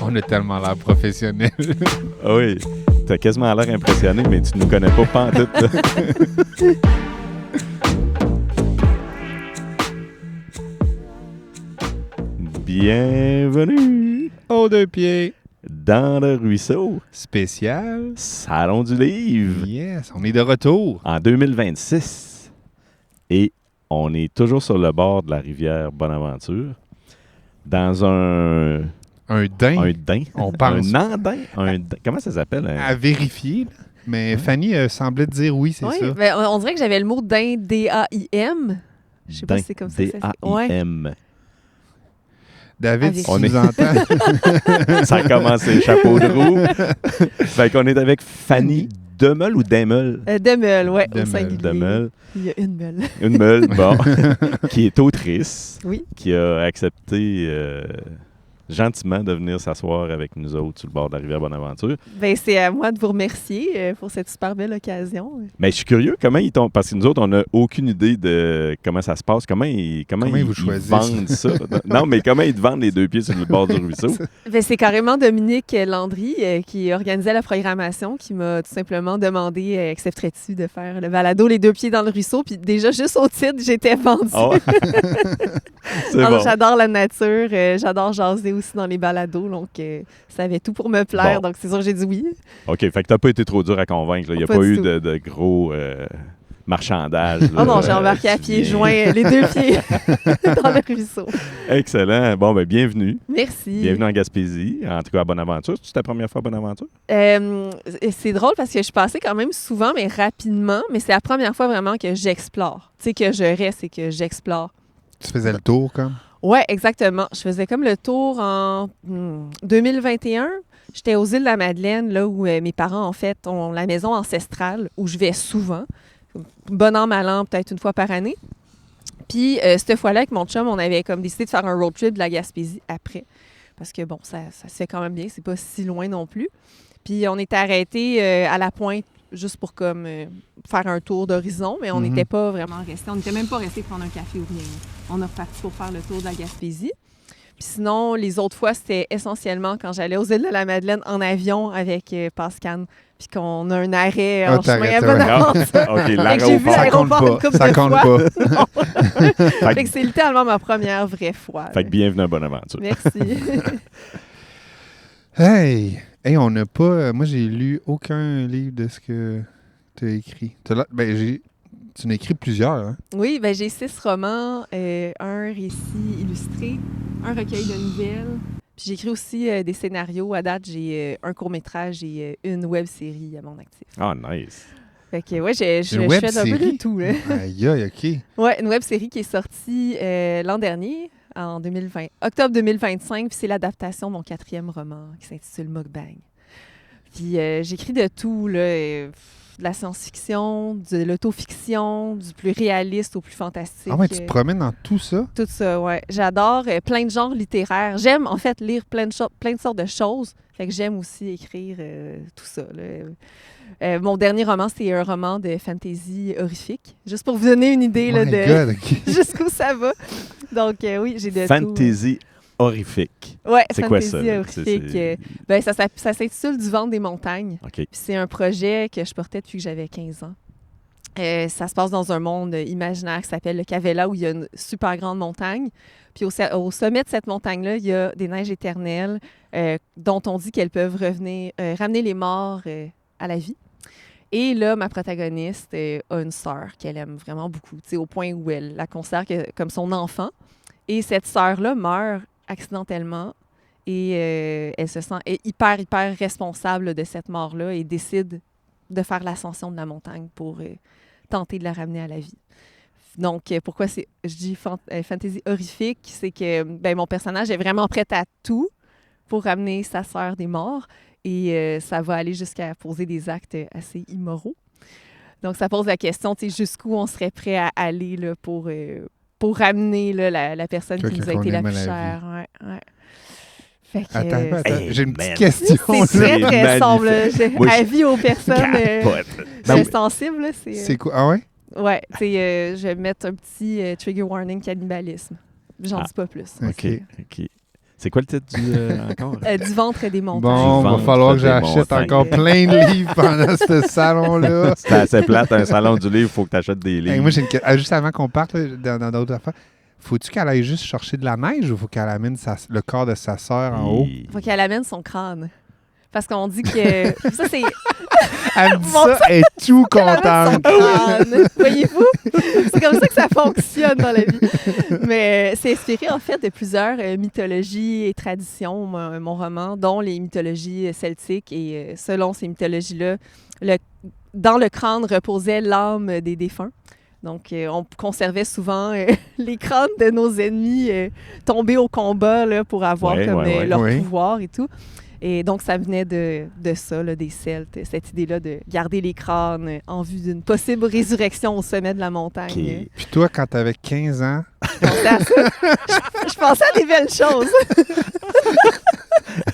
On a tellement l'air professionnel. Ah oui, t'as quasiment l'air impressionné, mais tu nous connais pas pantoute. Bienvenue Aux deux pieds. dans le ruisseau, Spécial. Salon du livre, Yes, on est de retour. en 2026. Et on est toujours sur le bord de la rivière Bonaventure, dans un Un daim. On pense. un andin, comment ça s'appelle? À vérifier, là. Mais Fanny semblait dire oui, c'est Oui, ça. ben, on dirait que j'avais le mot daim, D-A-I-M. Je sais pas si c'est comme ça. D-A-I-M. David, si On tu est- nous entends. Ça a commencé chapeau de roue. Fait qu'on est avec Fanny Demeul ou Demel? Demeul, oui, au Demeul. singulier. Demel. Il y a une meule. Une meule, bon, qui est autrice, Oui. qui a accepté gentiment de venir s'asseoir avec nous autres sur le bord de la rivière Bonaventure. Ben, c'est à moi de vous remercier pour cette super belle occasion. Mais je suis curieux, comment ils t'ont... Parce que nous autres, on n'a aucune idée de comment ça se passe. Comment ils vous choisissent? vendent ça? Non, mais comment ils te vendent les deux pieds sur le bord du ruisseau? Ben, c'est carrément Dominique Landry qui organisait la programmation qui m'a tout simplement demandé accepterais-tu de faire le balado Les deux pieds dans le ruisseau. Puis déjà, juste au titre, j'étais vendue. Ah ouais? C'est Alors, bon. j'adore la nature, j'adore jaser aussi dans les balados, donc ça avait tout pour me plaire, Bon. donc c'est sûr que j'ai dit oui. OK, fait que t'as pas été trop dur à convaincre. Il n'y a Pas pas du eu tout. de gros marchandage. Oh non, j'ai embarqué à pieds joints, les deux pieds dans le ruisseau. Excellent. Bon, ben bienvenue. Merci. Bienvenue en Gaspésie, en tout cas à Bonaventure. C'est ta première fois à Bonaventure? C'est drôle parce que je passais quand même souvent, mais rapidement, mais c'est la première fois vraiment que j'explore. Tu sais, que je reste et que j'explore. Tu faisais le tour, comme. Oui, exactement. Je faisais comme le tour en 2021. J'étais aux îles de la Madeleine, là où mes parents, en fait, ont la maison ancestrale, où je vais souvent. Bon an, mal an, peut-être une fois par année. Puis, cette fois-là, avec mon chum, on avait comme décidé de faire un road trip de la Gaspésie après. Parce que, bon, ça se fait quand même bien. C'est pas si loin non plus. Puis, on était arrêtés à la pointe juste pour comme faire un tour d'horizon, mais on n'était pas vraiment restés. On n'était même pas restés prendre un café ou rien. On a reparti pour faire le tour de la Gaspésie. Puis sinon, les autres fois, c'était essentiellement quand j'allais aux îles de la Madeleine en avion avec Pascal, puis qu'on a un arrêt en chemin à Bonaventure. OK, Fait que j'ai vu l'aéroport. l'aéroport une couple Ça de compte fois. pas. Non. Fait que c'est littéralement ma première vraie fois. Fait que bienvenue à Bonaventure. Merci. Hey, on n'a pas... moi, j'ai lu aucun livre de ce que tu as écrit. Tu n'as écrit plusieurs, hein? Oui, ben j'ai 6 romans, un récit illustré, un recueil de nouvelles. Puis j'écris aussi des scénarios. À date, j'ai un court-métrage et une web-série à mon actif. Ah, nice. Fait que, ouais, je Une fais un peu web-série? de tout, là. Aïe, aïe, OK. Ouais, une web-série qui est sortie l'an dernier, en 2020, octobre 2025, puis c'est l'adaptation de mon 4e roman qui s'intitule Mukbang. Puis j'écris de tout, là, de la science-fiction, de l'autofiction, du plus réaliste au plus fantastique. Ah ouais, tu te promènes dans tout ça? Tout ça, ouais. J'adore plein de genres littéraires. J'aime, en fait, lire plein de sortes de choses. Fait que j'aime aussi écrire tout ça, là. Mon dernier roman, c'est un roman de fantasy horrifique. Juste pour vous donner une idée là, My de God, OK. jusqu'où ça va. Donc, oui, j'ai de Fantasy horrifique. tout. Ouais, C'est quoi ça? fantasy horrifique. Ben, ça s'intitule Du ventre des montagnes. OK. Puis c'est un projet que je portais depuis que j'avais 15 ans. Ça se passe dans un monde imaginaire qui s'appelle le Cavella, où il y a une super grande montagne. Puis au sommet de cette montagne-là, il y a des neiges éternelles dont on dit qu'elles peuvent ramener les morts à la vie. Et là, ma protagoniste a une sœur qu'elle aime vraiment beaucoup, au point où elle la considère comme son enfant. Et cette sœur-là meurt accidentellement et elle se sent hyper, hyper responsable de cette mort-là et décide de faire l'ascension de la montagne pour tenter de la ramener à la vie. Donc, pourquoi je dis fantasy horrifique, c'est que mon personnage est vraiment prêt à tout pour ramener sa sœur des morts et ça va aller jusqu'à poser des actes assez immoraux. Donc, ça pose la question, jusqu'où on serait prêt à aller là, pour ramener là, la personne qui nous a été la plus chère. Ouais. Fait que, Attends, j'ai une petite man. question. c'est très, très magnifique. sombre. Là. Moi, je Avis aux personnes capote. sensibles. Là, C'est quoi? Ah ouais? Ouais, je vais mettre un petit trigger warning cannibalisme. J'en dis pas plus. OK. C'est quoi le titre encore? Du ventre et des montagnes. Bon, va ventre falloir que des j'achète montagnes. encore plein de livres pendant ce salon-là. C'était assez plate, un salon du livre, il faut que tu achètes des livres. Hey, moi, j'ai une question. Juste avant qu'on parte là, dans d'autres affaires, faut-tu qu'elle aille juste chercher de la neige ou faut qu'elle amène le corps de sa sœur en haut? Et- Faut qu'elle amène son crâne. Parce qu'on dit que... ça, c'est... Elle me dit Mon ça, elle est tout Elle amène son contente. crâne. Voyez-vous? C'est comme ça que ça fonctionne dans la vie. Mais c'est inspiré, en fait, de plusieurs mythologies et traditions, mon roman, dont les mythologies celtiques. Et selon ces mythologies-là, dans le crâne reposait l'âme des défunts. Donc, on conservait souvent les crânes de nos ennemis tombés au combat là, pour avoir leur Ouais. pouvoir et tout. Et donc, ça venait de ça, là, des Celtes, cette idée-là de garder les crânes en vue d'une possible résurrection au sommet de la montagne. Ok. Puis toi, quand t'avais 15 ans, Je pensais à ça. Je pensais à des belles choses.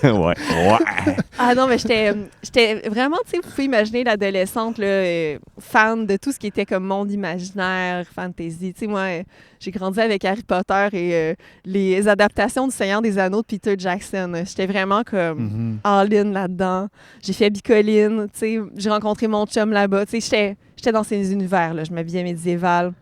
ouais. Ah non, mais j'étais vraiment, tu sais, vous pouvez imaginer l'adolescente là, fan de tout ce qui était comme monde imaginaire, fantasy. Tu sais, moi, j'ai grandi avec Harry Potter et les adaptations du Seigneur des Anneaux de Peter Jackson. J'étais vraiment comme all-in là-dedans. J'ai fait Bicoline, tu sais, j'ai rencontré mon chum là-bas. Tu sais, j'étais dans ces univers-là. Je m'habillais médiéval.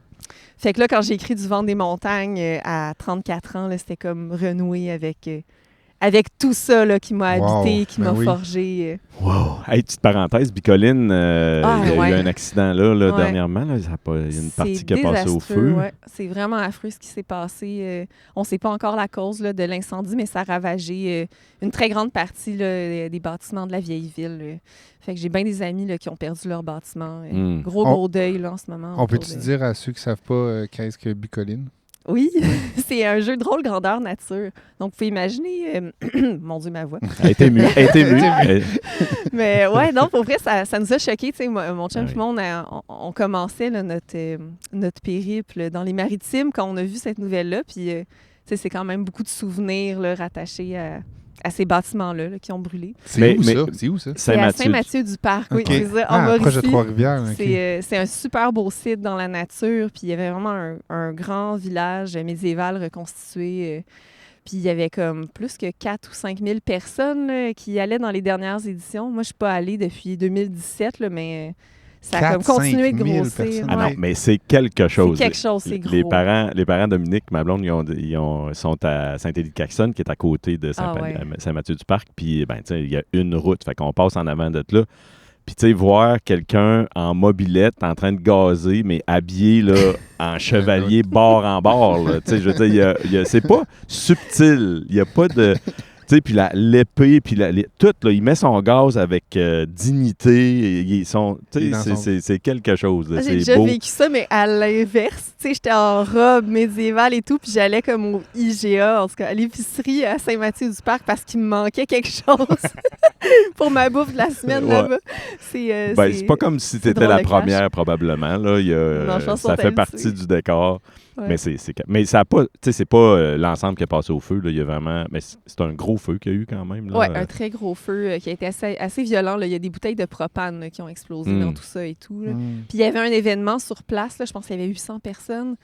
Fait que là, quand j'ai écrit Du ventre des montagnes à 34 ans, là, c'était comme renouer avec tout ça là, qui m'a Wow, habité, qui ben m'a oui. forgé. Wow. Hey, petite parenthèse, Bicoline, il y a ouais. eu un accident là Ouais. dernièrement. Là, il y a une partie qui a passé au feu. Ouais. C'est vraiment affreux ce qui s'est passé. On ne sait pas encore la cause là, de l'incendie, mais ça a ravagé une très grande partie là, des bâtiments de la vieille ville. Fait que j'ai bien des amis là, qui ont perdu leur bâtiment. Gros deuil là, en ce moment. on autour peut-tu de- dire à ceux qui ne savent pas qu'est-ce que Bicoline? Oui, c'est un jeu de rôle grandeur nature. Donc, vous pouvez imaginer... mon Dieu, ma voix. Elle a été émue. Mais ouais, non, pour vrai, ça nous a choqués. Tu sais, mon chum Ouais. et moi, on commençait là, notre périple dans les Maritimes quand on a vu cette nouvelle-là. Puis, tu sais, c'est quand même beaucoup de souvenirs là, rattachés à ces bâtiments-là là, qui ont brûlé. C'est où ça? C'est où ça? C'est à Saint-Mathieu-du-Parc, oui, Ok. c'est ça, en Ah, proche de Mauricie. Trois-Rivières. ok. C'est un super beau site dans la nature. Puis il y avait vraiment un grand village médiéval reconstitué. Puis il y avait comme plus que 4 ou 5 000 personnes là, qui y allaient dans les dernières éditions. Moi, je suis pas allée depuis 2017, là, mais ça a comme 4 continué de 5 000 grossir. personnes. Ah non, Ouais. mais c'est quelque chose. C'est quelque chose, c'est gros. Les parents Dominique, ma blonde, sont à Saint-Élie-de-Caxonne, qui est à côté de ouais. Saint-Mathieu-du-Parc. Puis, ben, tu sais, il y a une route. Fait qu'on passe en avant de là. Puis, tu sais, voir quelqu'un en mobilette en train de gazer, mais habillé là, en chevalier bord en bord. Tu sais, je veux dire, c'est pas subtil. Il n'y a pas de. Tu sais, puis l'épée, puis tout, là, il met son gaz avec dignité. C'est quelque chose. J'ai C'est déjà beau. vécu ça, mais à l'inverse. Tu sais, j'étais en robe médiévale et tout, puis j'allais comme au IGA, en tout cas, à l'épicerie à Saint-Mathieu-du-Parc parce qu'il me manquait quelque chose pour ma bouffe de la semaine Ouais. là-bas. C'est pas comme si tu étais drôle la de clash. première, probablement. Là. Non, je pense ça qu'on fait t'a partie habitué. du décor. Ouais. Mais ça a pas, c'est pas l'ensemble qui est passé au feu. Là. Il y a vraiment. Mais c'est un gros feu qu'il y a eu quand même. Là. Oui, un très gros feu qui a été assez violent. Là. Il y a des bouteilles de propane là, qui ont explosé dans tout ça et tout. Là. Puis il y avait un événement sur place, là, je pense qu'il y avait 800 personnes,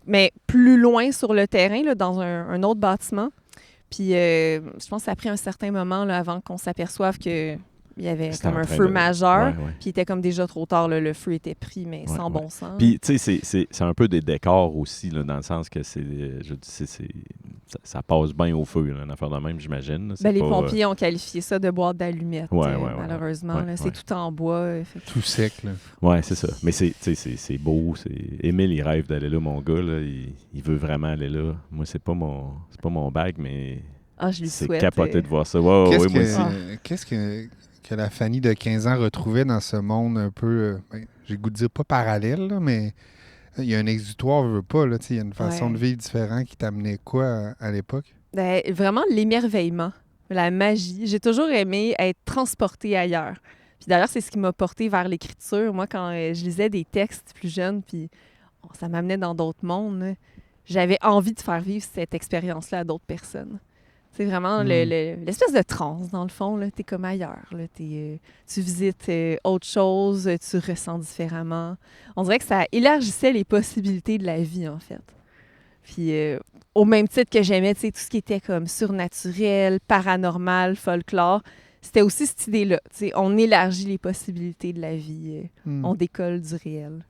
mais plus loin sur le terrain, là, dans un autre bâtiment. Puis je pense que ça a pris un certain moment là, avant qu'on s'aperçoive que il y avait C'était comme en un train feu de- majeur. Ouais. Puis il était comme déjà trop tard. Là, le feu était pris, mais sans bon sens. Puis, tu sais, c'est un peu des décors aussi, là, dans le sens que ça passe bien au feu, là, une affaire de même, j'imagine. là. C'est Les pas, pompiers ont qualifié ça de boîte d'allumettes, Ouais, malheureusement. ouais, là. C'est ouais. tout en bois. Fait que- Tout sec, là. Ouais, c'est ça. Mais c'est beau. Émile, il rêve d'aller là, mon gars. Là. Il veut vraiment aller là. Moi, c'est pas mon bag, mais Ah, je lui c'est souhaite. capoté de voir ça. Ouais, Qu'est-ce ouais, moi aussi. qu'est-ce que la Fanny de 15 ans retrouvait dans ce monde un peu, j'ai le goût de dire pas parallèle, là, mais il y a un exutoire, je veux pas, là, tu sais, il y a une façon de vivre différente qui t'amenait quoi à l'époque? Ben, vraiment l'émerveillement, la magie. J'ai toujours aimé être transportée ailleurs. Puis d'ailleurs, c'est ce qui m'a portée vers l'écriture. Moi, quand je lisais des textes plus jeunes, puis ça m'amenait dans d'autres mondes, là, j'avais envie de faire vivre cette expérience-là à d'autres personnes. C'est vraiment l'espèce de transe, dans le fond. Tu es comme ailleurs. Là, tu visites autre chose, tu ressens différemment. On dirait que ça élargissait les possibilités de la vie, en fait. Puis au même titre que j'aimais, tu sais, tout ce qui était comme surnaturel, paranormal, folklore, c'était aussi cette idée-là. Tu sais, on élargit les possibilités de la vie. On décolle du réel.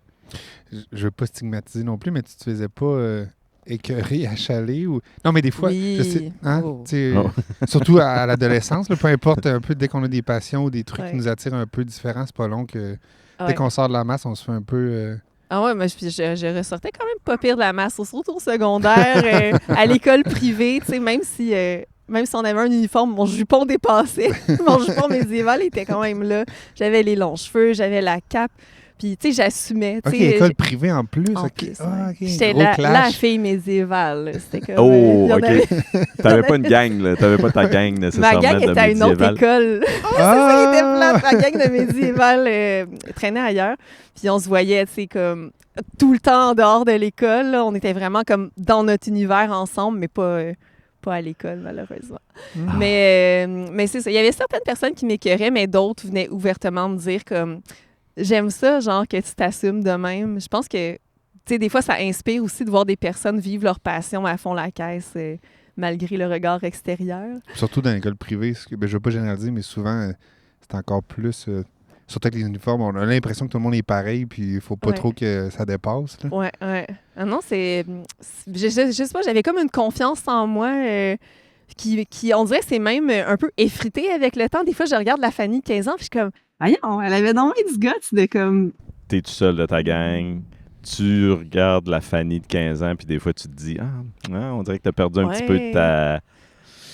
Je veux pas stigmatiser non plus, mais tu te faisais pas écœurer, achaler ou... Non, mais des fois, Oui. je sais, hein, Oh. tu sais, surtout à l'adolescence, là, peu importe, un peu dès qu'on a des passions ou des trucs qui nous attirent un peu différents, c'est pas long que dès qu'on sort de la masse, on se fait un peu... Ah ouais, moi, je ressortais quand même pas pire de la masse, surtout au secondaire, à l'école privée, tu sais, même si on avait un uniforme, mon jupon dépassait. Mon jupon médiéval était quand même là. J'avais les longs cheveux, j'avais la cape. Puis, tu sais, j'assumais. OK, école privée en plus. En OK. plus, Ah, OK. J'étais Gros la clash. fille médiévale. C'était comme... Oh, il y en OK. avait- T'avais pas une gang, là. T'avais pas ta gang nécessairement Ma gang de était à une autre médiéval. école. Ça, il était plate. Ma gang de médiéval traînait ailleurs. Puis on se voyait, tu sais, comme tout le temps en dehors de l'école. Là. On était vraiment comme dans notre univers ensemble, mais pas à l'école, malheureusement. Mais c'est ça. Il y avait certaines personnes qui m'écœuraient, mais d'autres venaient ouvertement me dire comme j'aime ça, genre que tu t'assumes de même. Je pense que, tu sais, des fois, ça inspire aussi de voir des personnes vivre leur passion à fond la caisse. Malgré le regard extérieur. Surtout dans l'école privée, je ne veux pas généraliser, mais souvent, c'est encore plus... surtout avec les uniformes, on a l'impression que tout le monde est pareil, puis il faut pas trop que ça dépasse. Là. Ouais. Ah non, je sais pas, j'avais comme une confiance en moi qui, on dirait, c'est même un peu effritée avec le temps. Des fois, je regarde la Fanny de 15 ans, puis je suis comme, voyons, elle avait donc du guts de comme... T'es tout seul de ta gang. Tu regardes la Fanny de 15 ans, puis des fois, tu te dis, on dirait que t'as perdu un petit peu de ta...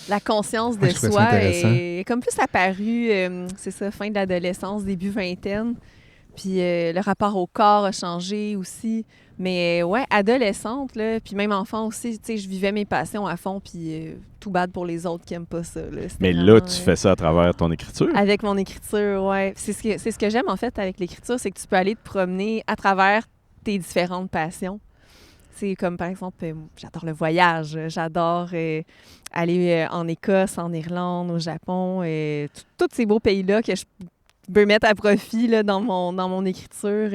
La conscience de soi est comme plus apparue, c'est ça, fin de l'adolescence, début vingtaine. Puis le rapport au corps a changé aussi. Mais ouais, adolescente, là, puis même enfant aussi, tu sais, je vivais mes passions à fond, puis tout bad pour les autres qui aiment pas ça. Là. Mais là, tu fais ça à travers ton écriture? Avec mon écriture, ouais. C'est ce que j'aime, en fait, avec l'écriture, c'est que tu peux aller te promener à travers tes différentes passions. C'est comme, par exemple, j'adore le voyage, j'adore aller en Écosse, en Irlande, au Japon, tous ces beaux pays-là que je peux mettre à profit là, dans mon écriture.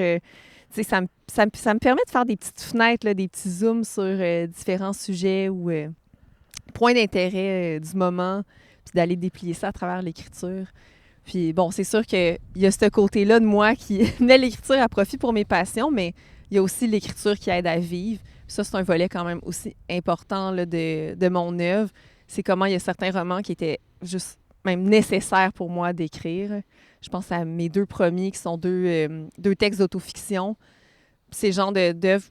Ça me permet de faire des petites fenêtres, là, des petits zooms sur différents sujets ou points d'intérêt du moment, puis d'aller déplier ça à travers l'écriture. Puis bon, c'est sûr qu'il y a ce côté-là de moi qui met l'écriture à profit pour mes passions, mais il y a aussi l'écriture qui aide à vivre. Ça, c'est un volet quand même aussi important là, de mon œuvre. C'est comment il y a certains romans qui étaient juste même nécessaires pour moi d'écrire. Je pense à mes 2 premiers qui sont deux textes d'autofiction. C'est le genre d'œuvres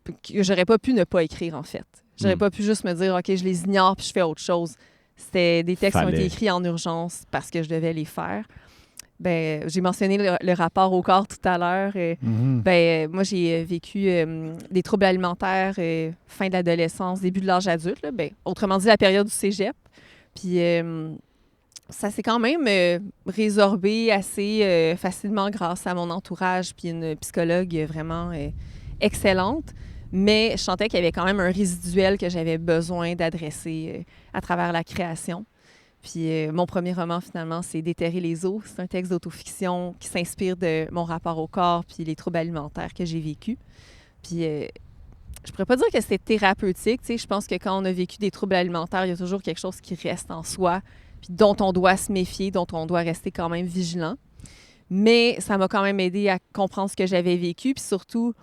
que j'aurais pas pu ne pas écrire, en fait. J'aurais pas pu juste me dire, OK, je les ignore puis je fais autre chose. C'était des textes qui ont été écrits en urgence parce que je devais les faire. Ben, j'ai mentionné le rapport au corps tout à l'heure. Moi, j'ai vécu des troubles alimentaires fin de l'adolescence, début de l'âge adulte. Là. Ben, autrement dit, la période du cégep. Puis ça s'est quand même résorbé assez facilement grâce à mon entourage puis une psychologue vraiment excellente. Mais je sentais qu'il y avait quand même un résiduel que j'avais besoin d'adresser à travers la création. Puis mon premier roman, finalement, c'est Déterrer les os. C'est un texte d'autofiction qui s'inspire de mon rapport au corps puis les troubles alimentaires que j'ai vécus. Puis je pourrais pas dire que c'était thérapeutique. Tu sais, je pense que quand on a vécu des troubles alimentaires, il y a toujours quelque chose qui reste en soi puis dont on doit se méfier, dont on doit rester quand même vigilant. Mais ça m'a quand même aidé à comprendre ce que j'avais vécu puis surtout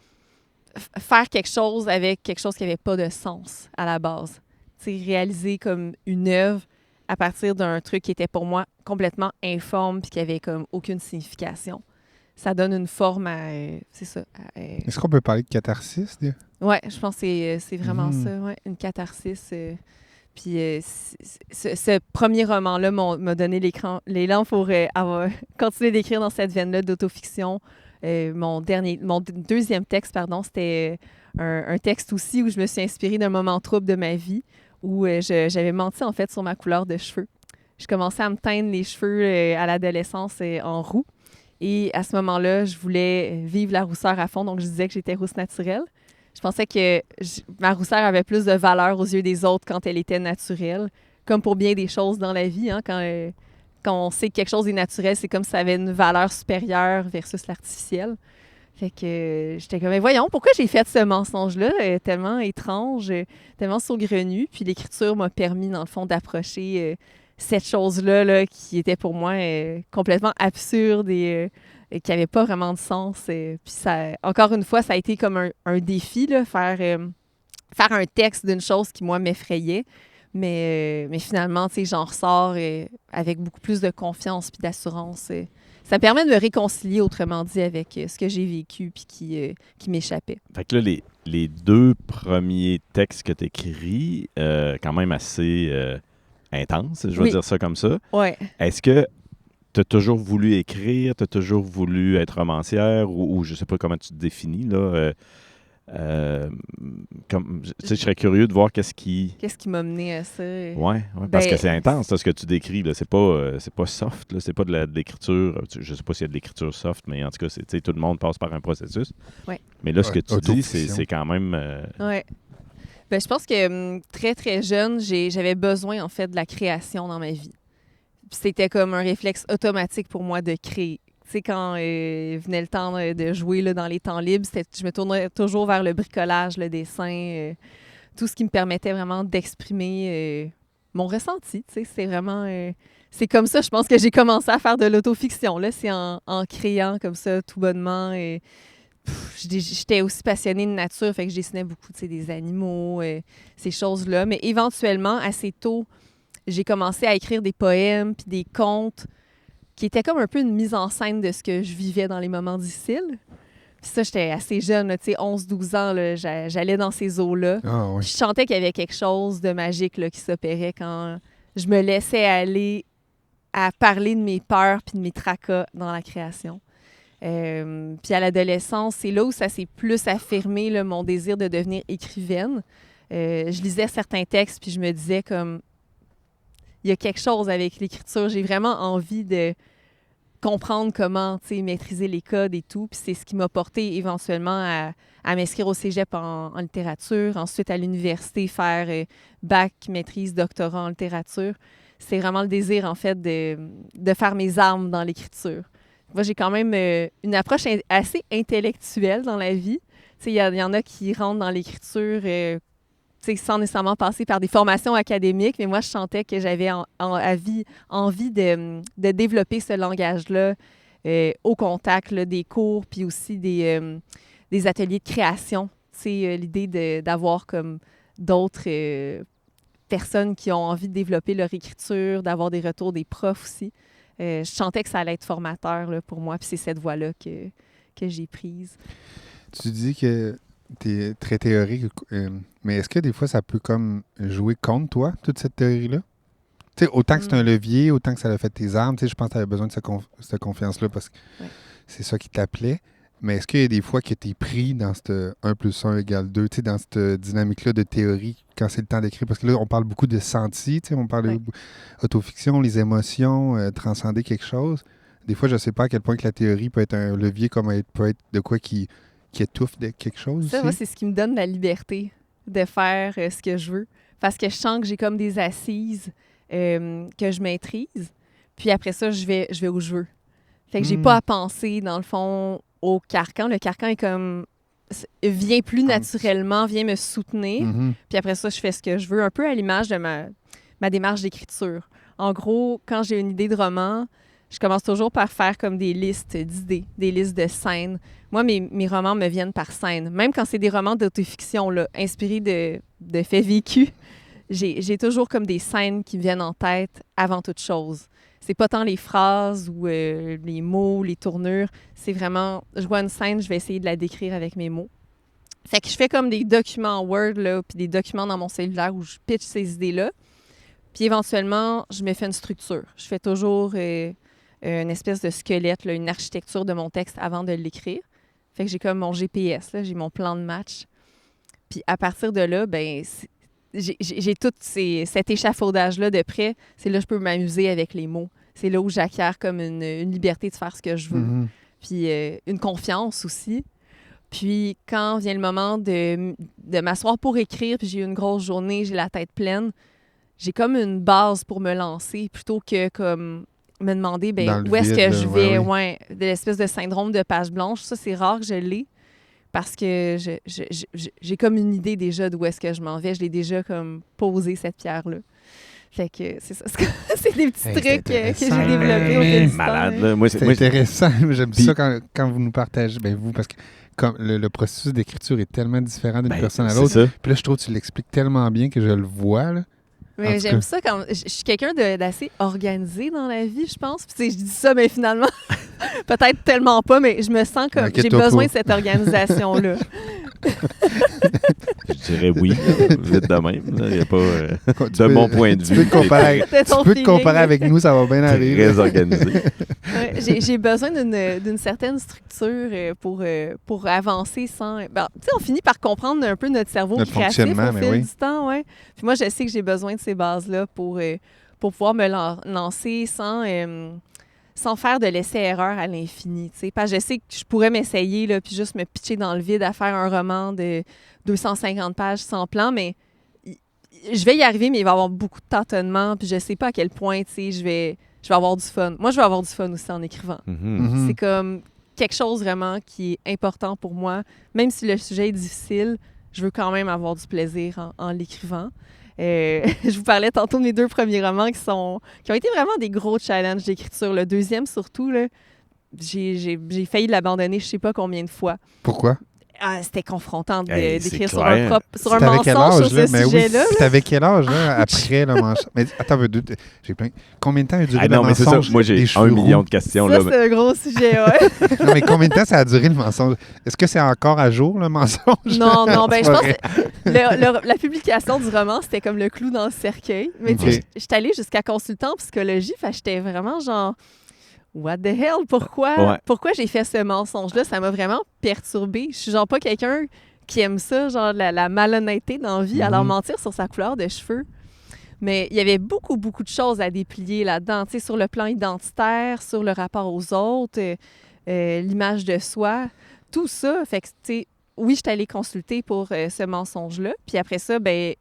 faire quelque chose avec quelque chose qui n'avait pas de sens à la base. Tu sais, réaliser comme une œuvre à partir d'un truc qui était pour moi complètement informe puis qui avait comme aucune signification. Ça donne une forme à... c'est ça. Est-ce qu'on peut parler de catharsis? Oui, je pense que c'est vraiment ça, ouais, une catharsis. Puis ce premier roman-là m'a donné l'élan pour continuer d'écrire dans cette veine-là d'autofiction. Mon deuxième texte, c'était un texte aussi où je me suis inspirée d'un moment trouble de ma vie où j'avais menti en fait sur ma couleur de cheveux. Je commençais à me teindre les cheveux à l'adolescence en roux. Et à ce moment-là, je voulais vivre la rousseur à fond, donc je disais que j'étais rousse naturelle. Je pensais que ma rousseur avait plus de valeur aux yeux des autres quand elle était naturelle, comme pour bien des choses dans la vie. Hein, quand on sait que quelque chose est naturel, c'est comme si ça avait une valeur supérieure versus l'artificiel. Fait que j'étais comme, mais voyons, pourquoi j'ai fait ce mensonge-là, tellement étrange, tellement saugrenu. Puis l'écriture m'a permis, dans le fond, d'approcher cette chose-là là, qui était pour moi complètement absurde et qui n'avait pas vraiment de sens. Puis ça, encore une fois, ça a été comme un défi, là, faire un texte d'une chose qui, moi, m'effrayait. Mais finalement, tu sais, j'en ressors avec beaucoup plus de confiance puis d'assurance. Ça me permet de me réconcilier, autrement dit, avec ce que j'ai vécu puis qui m'échappait. Fait que là, les 2 premiers textes que tu écris, quand même assez intenses, je vais dire ça comme ça. Ouais. Est-ce que tu as toujours voulu écrire, tu as toujours voulu être romancière ou je sais pas comment tu te définis, là. Je serais curieux de voir qu'est-ce qui m'a mené à ça. Ouais, parce que c'est intense, là, ce que tu décris. Là. C'est pas soft, là. C'est pas de l'écriture. Je sais pas s'il y a de l'écriture soft, mais en tout cas, tout le monde passe par un processus. Ouais. Mais là, ce que tu dis, c'est quand même... Ouais. Ben, je pense que très, très jeune, j'avais besoin, en fait, de la création dans ma vie. Puis c'était comme un réflexe automatique pour moi de créer. Tu sais, quand venait le temps de jouer là, dans les temps libres, je me tournais toujours vers le bricolage, le dessin, tout ce qui me permettait vraiment d'exprimer mon ressenti. Tu sais, c'est vraiment... c'est comme ça, je pense, que j'ai commencé à faire de l'autofiction. Là, c'est en créant comme ça, tout bonnement. J'étais aussi passionnée de nature, fait que je dessinais beaucoup, tu sais, des animaux, ces choses-là. Mais éventuellement, assez tôt, j'ai commencé à écrire des poèmes puis des contes qui était comme un peu une mise en scène de ce que je vivais dans les moments difficiles. Puis ça, j'étais assez jeune, tu sais, 11-12 ans, là, j'allais dans ces eaux-là. Ah, oui. Je sentais qu'il y avait quelque chose de magique là, qui s'opérait quand je me laissais aller à parler de mes peurs puis de mes tracas dans la création. Puis à l'adolescence, c'est là où ça s'est plus affirmé, là, mon désir de devenir écrivaine. Je lisais certains textes puis je me disais comme... Il y a quelque chose avec l'écriture. J'ai vraiment envie de comprendre comment maîtriser les codes et tout. Puis c'est ce qui m'a porté éventuellement à m'inscrire au cégep en littérature, ensuite à l'université faire bac, maîtrise, doctorat en littérature. C'est vraiment le désir, en fait, de faire mes armes dans l'écriture. Moi, j'ai quand même une approche assez intellectuelle dans la vie. Il y en a qui rentrent dans l'écriture sans nécessairement passer par des formations académiques, mais moi, je sentais que j'avais envie de développer ce langage-là au contact là, des cours, puis aussi des ateliers de création. L'idée d'avoir comme d'autres personnes qui ont envie de développer leur écriture, d'avoir des retours des profs aussi. Je sentais que ça allait être formateur là, pour moi, puis c'est cette voie-là que j'ai prise. Tu dis que tu es très théorique, mais est-ce que des fois, ça peut comme jouer contre toi, toute cette théorie-là? T'sais, autant que c'est un levier, autant que ça a fait tes armes, je pense que tu avais besoin de cette confiance-là parce que c'est ça qui t'appelait. Mais est-ce qu'il y a des fois que tu es pris dans cette 1 + 1 = 2, dans cette dynamique-là de théorie quand c'est le temps d'écrire? Parce que là, on parle beaucoup de senti, on parle d'autofiction, les émotions, transcender quelque chose. Des fois, je ne sais pas à quel point que la théorie peut être un levier, comme elle peut être de quoi qui étouffe de quelque chose ça, aussi. moi, c'est ce qui me donne la liberté de faire ce que je veux. Parce que je sens que j'ai comme des assises que je maîtrise. Puis après ça, je vais où je veux. Fait que j'ai pas à penser, dans le fond, au carcan. Le carcan est comme... vient plus naturellement, vient me soutenir. Puis après ça, je fais ce que je veux. Un peu à l'image de ma démarche d'écriture. En gros, quand j'ai une idée de roman, je commence toujours par faire comme des listes d'idées, des listes de scènes. Moi, mes romans me viennent par scène. Même quand c'est des romans d'autofiction, là, inspirés de faits vécus, j'ai toujours comme des scènes qui me viennent en tête avant toute chose. C'est pas tant les phrases ou les mots, les tournures. C'est vraiment, je vois une scène, je vais essayer de la décrire avec mes mots. Fait que je fais comme des documents en Word, là, puis des documents dans mon cellulaire où je pitch ces idées-là. Puis éventuellement, je me fais une structure. Je fais toujours une espèce de squelette, là, une architecture de mon texte avant de l'écrire. Fait que j'ai comme mon GPS, là, j'ai mon plan de match. Puis à partir de là, ben j'ai tout cet échafaudage-là de près. C'est là que je peux m'amuser avec les mots. C'est là où j'acquiers comme une liberté de faire ce que je veux. Puis une confiance aussi. Puis quand vient le moment de m'asseoir pour écrire, puis j'ai eu une grosse journée, j'ai la tête pleine, j'ai comme une base pour me lancer plutôt que comme me demander Dans le où est-ce vide, que là, je vais, ouais. de l'espèce de syndrome de page blanche. Ça, c'est rare que je l'ai parce que j'ai comme une idée déjà d'où est-ce que je m'en vais. Je l'ai déjà comme posé, cette pierre-là. Fait que c'est ça. C'est des petits Hey, trucs c'est que j'ai intéressant. développés au Mais fil du temps. Malade, là. Moi, C'est moi, intéressant. J'aime Puis- ça quand vous nous partagez. Ben vous, parce que comme le processus d'écriture est tellement différent d'une ben, personne à c'est l'autre. ça. Puis là, je trouve que tu l'expliques tellement bien que je le vois. Là. En Mais tout j'aime cas. ça quand je suis quelqu'un d'assez organisé dans la vie, je pense. Puis tu sais, je dis ça, mais finalement, peut-être tellement pas, mais je me sens comme j'ai Inquiète-toi besoin pas. de cette organisation-là. Je dirais oui, là, vite de même. Il n'y a pas, Tu de peux- mon point de tu vue, peux te comparer, De ton tu peux te feeling. comparer avec nous, ça va bien aller. très là. organisé. Ouais, j'ai besoin d'une certaine structure pour avancer sans... Ben, tu sais, on finit par comprendre un peu notre cerveau Notre créatif fonctionnement, au mais fil oui. du temps. Ouais. Puis moi, je sais que j'ai besoin de ces bases-là pour pouvoir me lancer sans faire de l'essai-erreur à l'infini. Tu sais. Parce que je sais que je pourrais m'essayer là, puis juste me pitcher dans le vide à faire un roman de 250 pages sans plan, mais je vais y arriver, mais il va y avoir beaucoup de tâtonnements, puis je sais pas à quel point, tu sais, je vais avoir du fun. Moi, je vais avoir du fun aussi en écrivant. Mhm. Mhm. C'est comme quelque chose vraiment qui est important pour moi. Même si le sujet est difficile, je veux quand même avoir du plaisir en l'écrivant. Je vous parlais tantôt de mes 2 premiers romans qui ont été vraiment des gros challenges d'écriture. Le deuxième, surtout, là, j'ai failli l'abandonner je sais pas combien de fois. Pourquoi? Ah, c'était confrontant Hey, c'est d'écrire clair. sur un T'avais quel mensonge âge, sur là? ce Mais oui, sujet-là. t'avais quel âge, là, après le mensonge? Mais attends, j'ai plein... Combien de temps a duré Ah le non, mais c'est ça. mensonge? Moi, j'ai des 1 cheveux million roux? de questions. Ça, Là, c'est un gros sujet, ouais. Non, mais combien de temps ça a duré, le mensonge? Est-ce que c'est encore à jour, le mensonge? Non, ben je C'est pense vrai. que la publication du roman, c'était comme le clou dans le cercueil. Mais tu sais, Ok. j'étais allée jusqu'à consultant en psychologie, fait que j'étais vraiment genre... What the hell? Pourquoi? Ouais. Pourquoi j'ai fait ce mensonge-là? Ça m'a vraiment perturbée. Je suis genre pas quelqu'un qui aime ça, genre la malhonnêteté dans la vie, alors Mhm. mentir sur sa couleur de cheveux. Mais il y avait beaucoup, beaucoup de choses à déplier là-dedans, tu sais, sur le plan identitaire, sur le rapport aux autres, l'image de soi, tout ça. Fait que, tu sais, oui, je suis allée consulter pour ce mensonge-là. Puis après ça, ben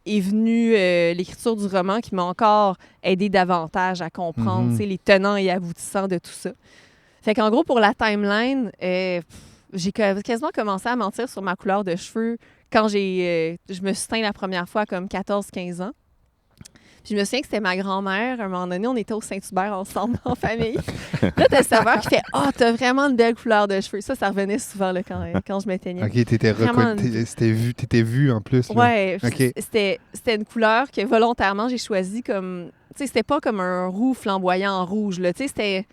est venue l'écriture du roman qui m'a encore aidé davantage à comprendre, Mhm. tu sais, les tenants et aboutissants de tout ça. Fait qu'en gros, pour la timeline, j'ai quasiment commencé à mentir sur ma couleur de cheveux quand je me suis teint la première fois comme 14-15 ans. Puis je me souviens que c'était ma grand-mère. À un moment donné, on était au Saint-Hubert ensemble, en famille. Là, t'as le serveur qui fait « Ah, t'as vraiment une belle couleur de cheveux. » Ça revenait souvent là, quand je m'éteignais. OK, t'étais Vraiment t'étais vu en plus. Là. Ouais, OK. c'était une couleur que volontairement j'ai choisie comme... Tu sais, c'était pas comme un roux flamboyant en rouge, là. Tu sais,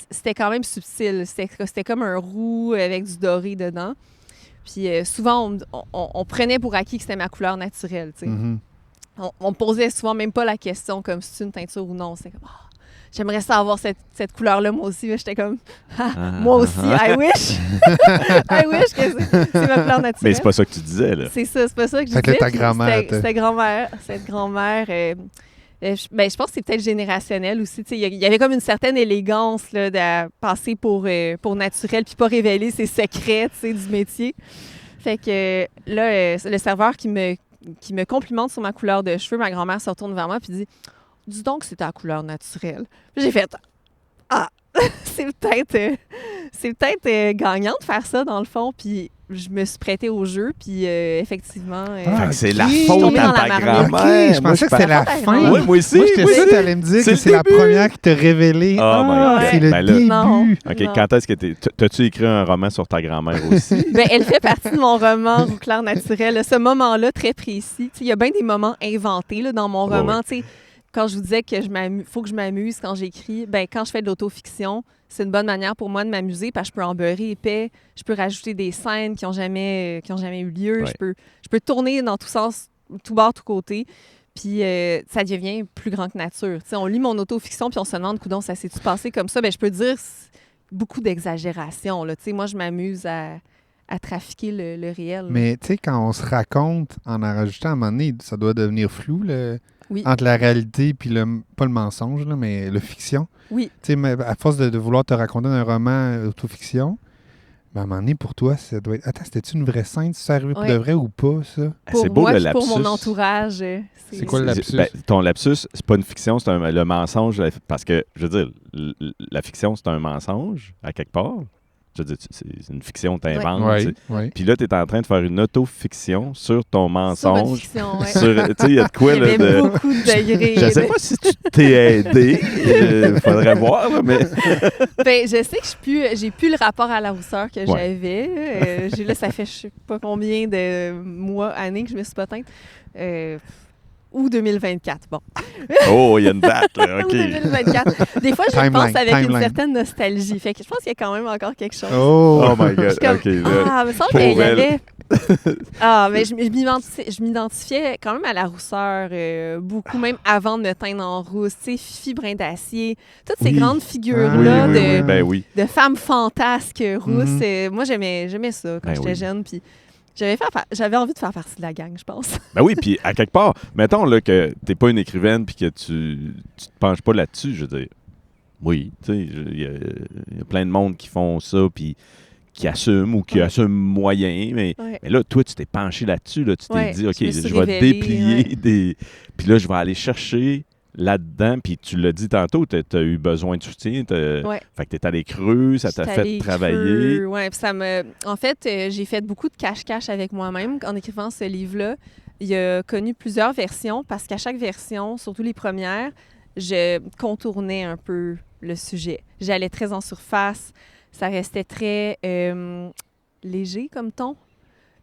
c'était quand même subtil. C'était comme un roux avec du doré dedans. Puis souvent, on prenait pour acquis que c'était ma couleur naturelle, tu sais. Mhm. On me posait souvent même pas la question comme si c'est une teinture ou non. C'était comme, ah, j'aimerais ça avoir cette couleur-là, moi aussi. Mais j'étais comme, moi aussi, I wish. I wish que c'est ma couleur naturelle. mais c'est pas ça que tu disais, là. C'est ça, c'est pas ça que je Fait que là, disais. ta Puis grand-mère, cette grand-mère, je pense que c'est peut-être générationnel aussi. Il y avait comme une certaine élégance là, de passer pour naturel puis pas révéler ses secrets du métier. Fait que là, le serveur qui me complimente sur ma couleur de cheveux, ma grand-mère se retourne vers moi puis dit « Dis donc que c'est ta couleur naturelle. » Puis j'ai fait « Ah, c'est peut-être gagnant de faire ça dans le fond. » Puis je me suis prêtée au jeu, puis effectivement... Fait que c'est la Ok. faute Tombée à dans ta la marmite. grand-mère. OK, je pensais que c'était la pensais- fin. Ouais, moi aussi. Moi, j'étais moi sûr aussi. que t'allais me dire C'est que le c'est la début. première qui t'a révélé. Oh my God. c'est le Ben là- début. Non. OK, Non. quand est-ce que t'as-tu écrit un roman sur ta grand-mère aussi? Ben, elle fait partie de mon roman Roux clair naturel. Ce moment-là, très précis. Il y a bien des moments inventés là, dans mon Ouais, roman. Tu sais, quand je vous disais que faut que je m'amuse quand j'écris, ben, quand je fais de l'autofiction, c'est une bonne manière pour moi de m'amuser parce que je peux en beurrer épais, je peux rajouter des scènes qui ont jamais eu lieu, Ouais. je peux tourner dans tous sens, tout bord, tout côté. Puis ça devient plus grand que nature. Tu sais, on lit mon autofiction puis on se demande, coudonc, ça s'est-tu passé comme ça? Ben, je peux dire beaucoup d'exagération. Là. Tu sais, moi, je m'amuse à trafiquer le réel. Mais tu sais, quand on se raconte en rajoutant à un moment donné, ça doit devenir flou Oui. entre la réalité puis pas le mensonge, là, mais la fiction. Oui. Tu sais, mais à force de vouloir te raconter un roman autofiction, Ben, à un moment donné, pour toi, ça doit être... Attends, c'était-tu une vraie scène? C'est arrivé pour de vrai ou pas, ça? Pour c'est beau, moi, le puis lapsus. pour mon entourage. C'est quoi le lapsus? Ben, ton lapsus, c'est pas une fiction, c'est le mensonge. Parce que, je veux dire, la fiction, c'est un mensonge, à quelque part. Je veux dire, c'est une fiction, t'inventes. Oui. Puis là, tu es en train de faire une auto-fiction sur ton mensonge. Fiction, Tu sais, il y a de quoi, il y là, avait beaucoup de degrés. Je sais pas si tu t'es aidé. Faudrait voir, là, mais... Ben, je sais que j'ai plus le rapport à la rousseur que j'avais. Là, ça fait je sais pas combien de mois, années que je me suis pas teinte. Ou 2024, bon. Oh, il y a une date, là, OK. Ou 2024. Des fois, je pense avec une certaine nostalgie. Fait que je pense qu'il y a quand même encore quelque chose. Oh my God, comme, OK. Là, il me semble qu'il y avait... mais je m'identifiais quand même à la rousseur, beaucoup, même avant de me teindre en rousse. Tu sais, Fifi Brin d'Acier, toutes ces grandes figures-là de femmes fantasques rousses. Moi, j'aimais ça quand j'étais jeune. Puis j'avais envie de faire partie de la gang, je pense. Ben oui, puis à quelque part, mettons là, que t'es pas une écrivaine puis que tu te penches pas là-dessus, je veux dire, oui, tu sais, il y a plein de monde qui font ça puis qui assument ou qui assument moyen, mais là, toi, tu t'es penché là-dessus, là, tu t'es dit, OK, je vais déplier des... Puis là, je vais aller chercher là-dedans, puis tu l'as dit tantôt, tu as eu besoin de soutien. Fait que tu es allé creux, ça t'a fait travailler. Oui, puis en fait, j'ai fait beaucoup de cache-cache avec moi-même en écrivant ce livre-là. Il a connu plusieurs versions parce qu'à chaque version, surtout les premières, je contournais un peu le sujet. J'allais très en surface, ça restait très léger comme ton.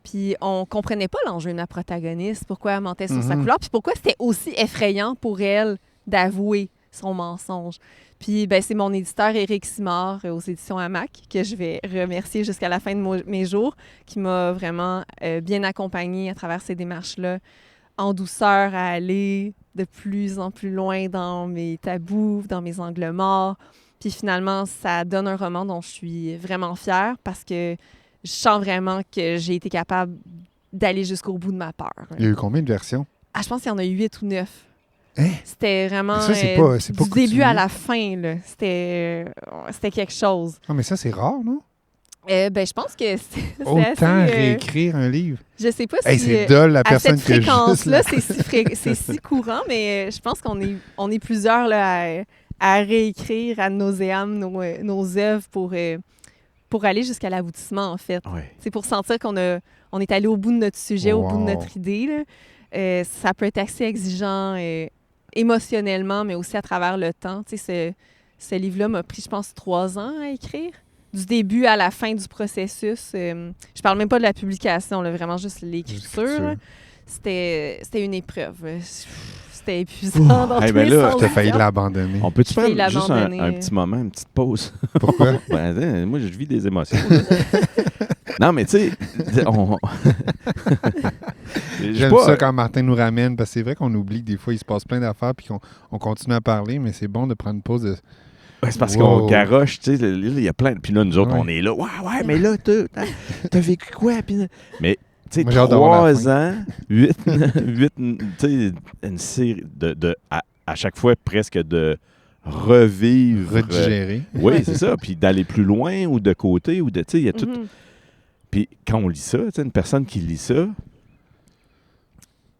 Puis on comprenait pas l'enjeu de ma protagoniste, pourquoi elle mentait sur sa couleur, puis pourquoi c'était aussi effrayant pour elle d'avouer son mensonge. Puis c'est mon éditeur Éric Simard aux éditions Hamac, que je vais remercier jusqu'à la fin de mes jours, qui m'a vraiment bien accompagnée à travers ces démarches-là, en douceur, à aller de plus en plus loin dans mes tabous, dans mes angles morts. Puis finalement, ça donne un roman dont je suis vraiment fière parce que je sens vraiment que j'ai été capable d'aller jusqu'au bout de ma peur. Il y a eu combien de versions? Je pense qu'il y en a 8 ou 9. Hein? C'était vraiment ça, c'est pas du début à la fin. Là. C'était quelque chose. Ah, mais ça, c'est rare, non? Je pense que c'est autant assez, réécrire un livre. Je sais pas si c'est dole la personne à cette fréquence-là, c'est si courant, mais je pense qu'on est plusieurs là, à réécrire à nauséam nos œuvres pour aller jusqu'à l'aboutissement, en fait. C'est pour sentir qu'on est allé au bout de notre sujet, au bout de notre idée. Là. Ça peut être assez exigeant émotionnellement, mais aussi à travers le temps. Ce livre-là m'a pris, je pense, 3 ans à écrire. Du début à la fin du processus. Je parle même pas de la publication, là, vraiment juste l'écriture. C'était une épreuve. C'était épuisant dans tous les sens. T'as failli l'abandonner. On peut-tu prendre juste un petit moment, une petite pause? Pourquoi? Moi, je vis des émotions. Non, mais tu sais, j'aime ça quand Martin nous ramène, parce que c'est vrai qu'on oublie que des fois, il se passe plein d'affaires puis qu'on continue à parler, mais c'est bon de prendre une pause de... C'est parce qu'on garoche, tu sais, il y a plein... Puis là, nous autres, on est là, ouais, mais là, t'as vécu quoi? Puis... Mais... Tu sais, 3 ans, 8, tu sais, une série à chaque fois presque de revivre. Redigérer. Oui, c'est ça. Puis d'aller plus loin ou de côté ou de, tu sais, il y a tout. Puis quand on lit ça, tu sais, une personne qui lit ça,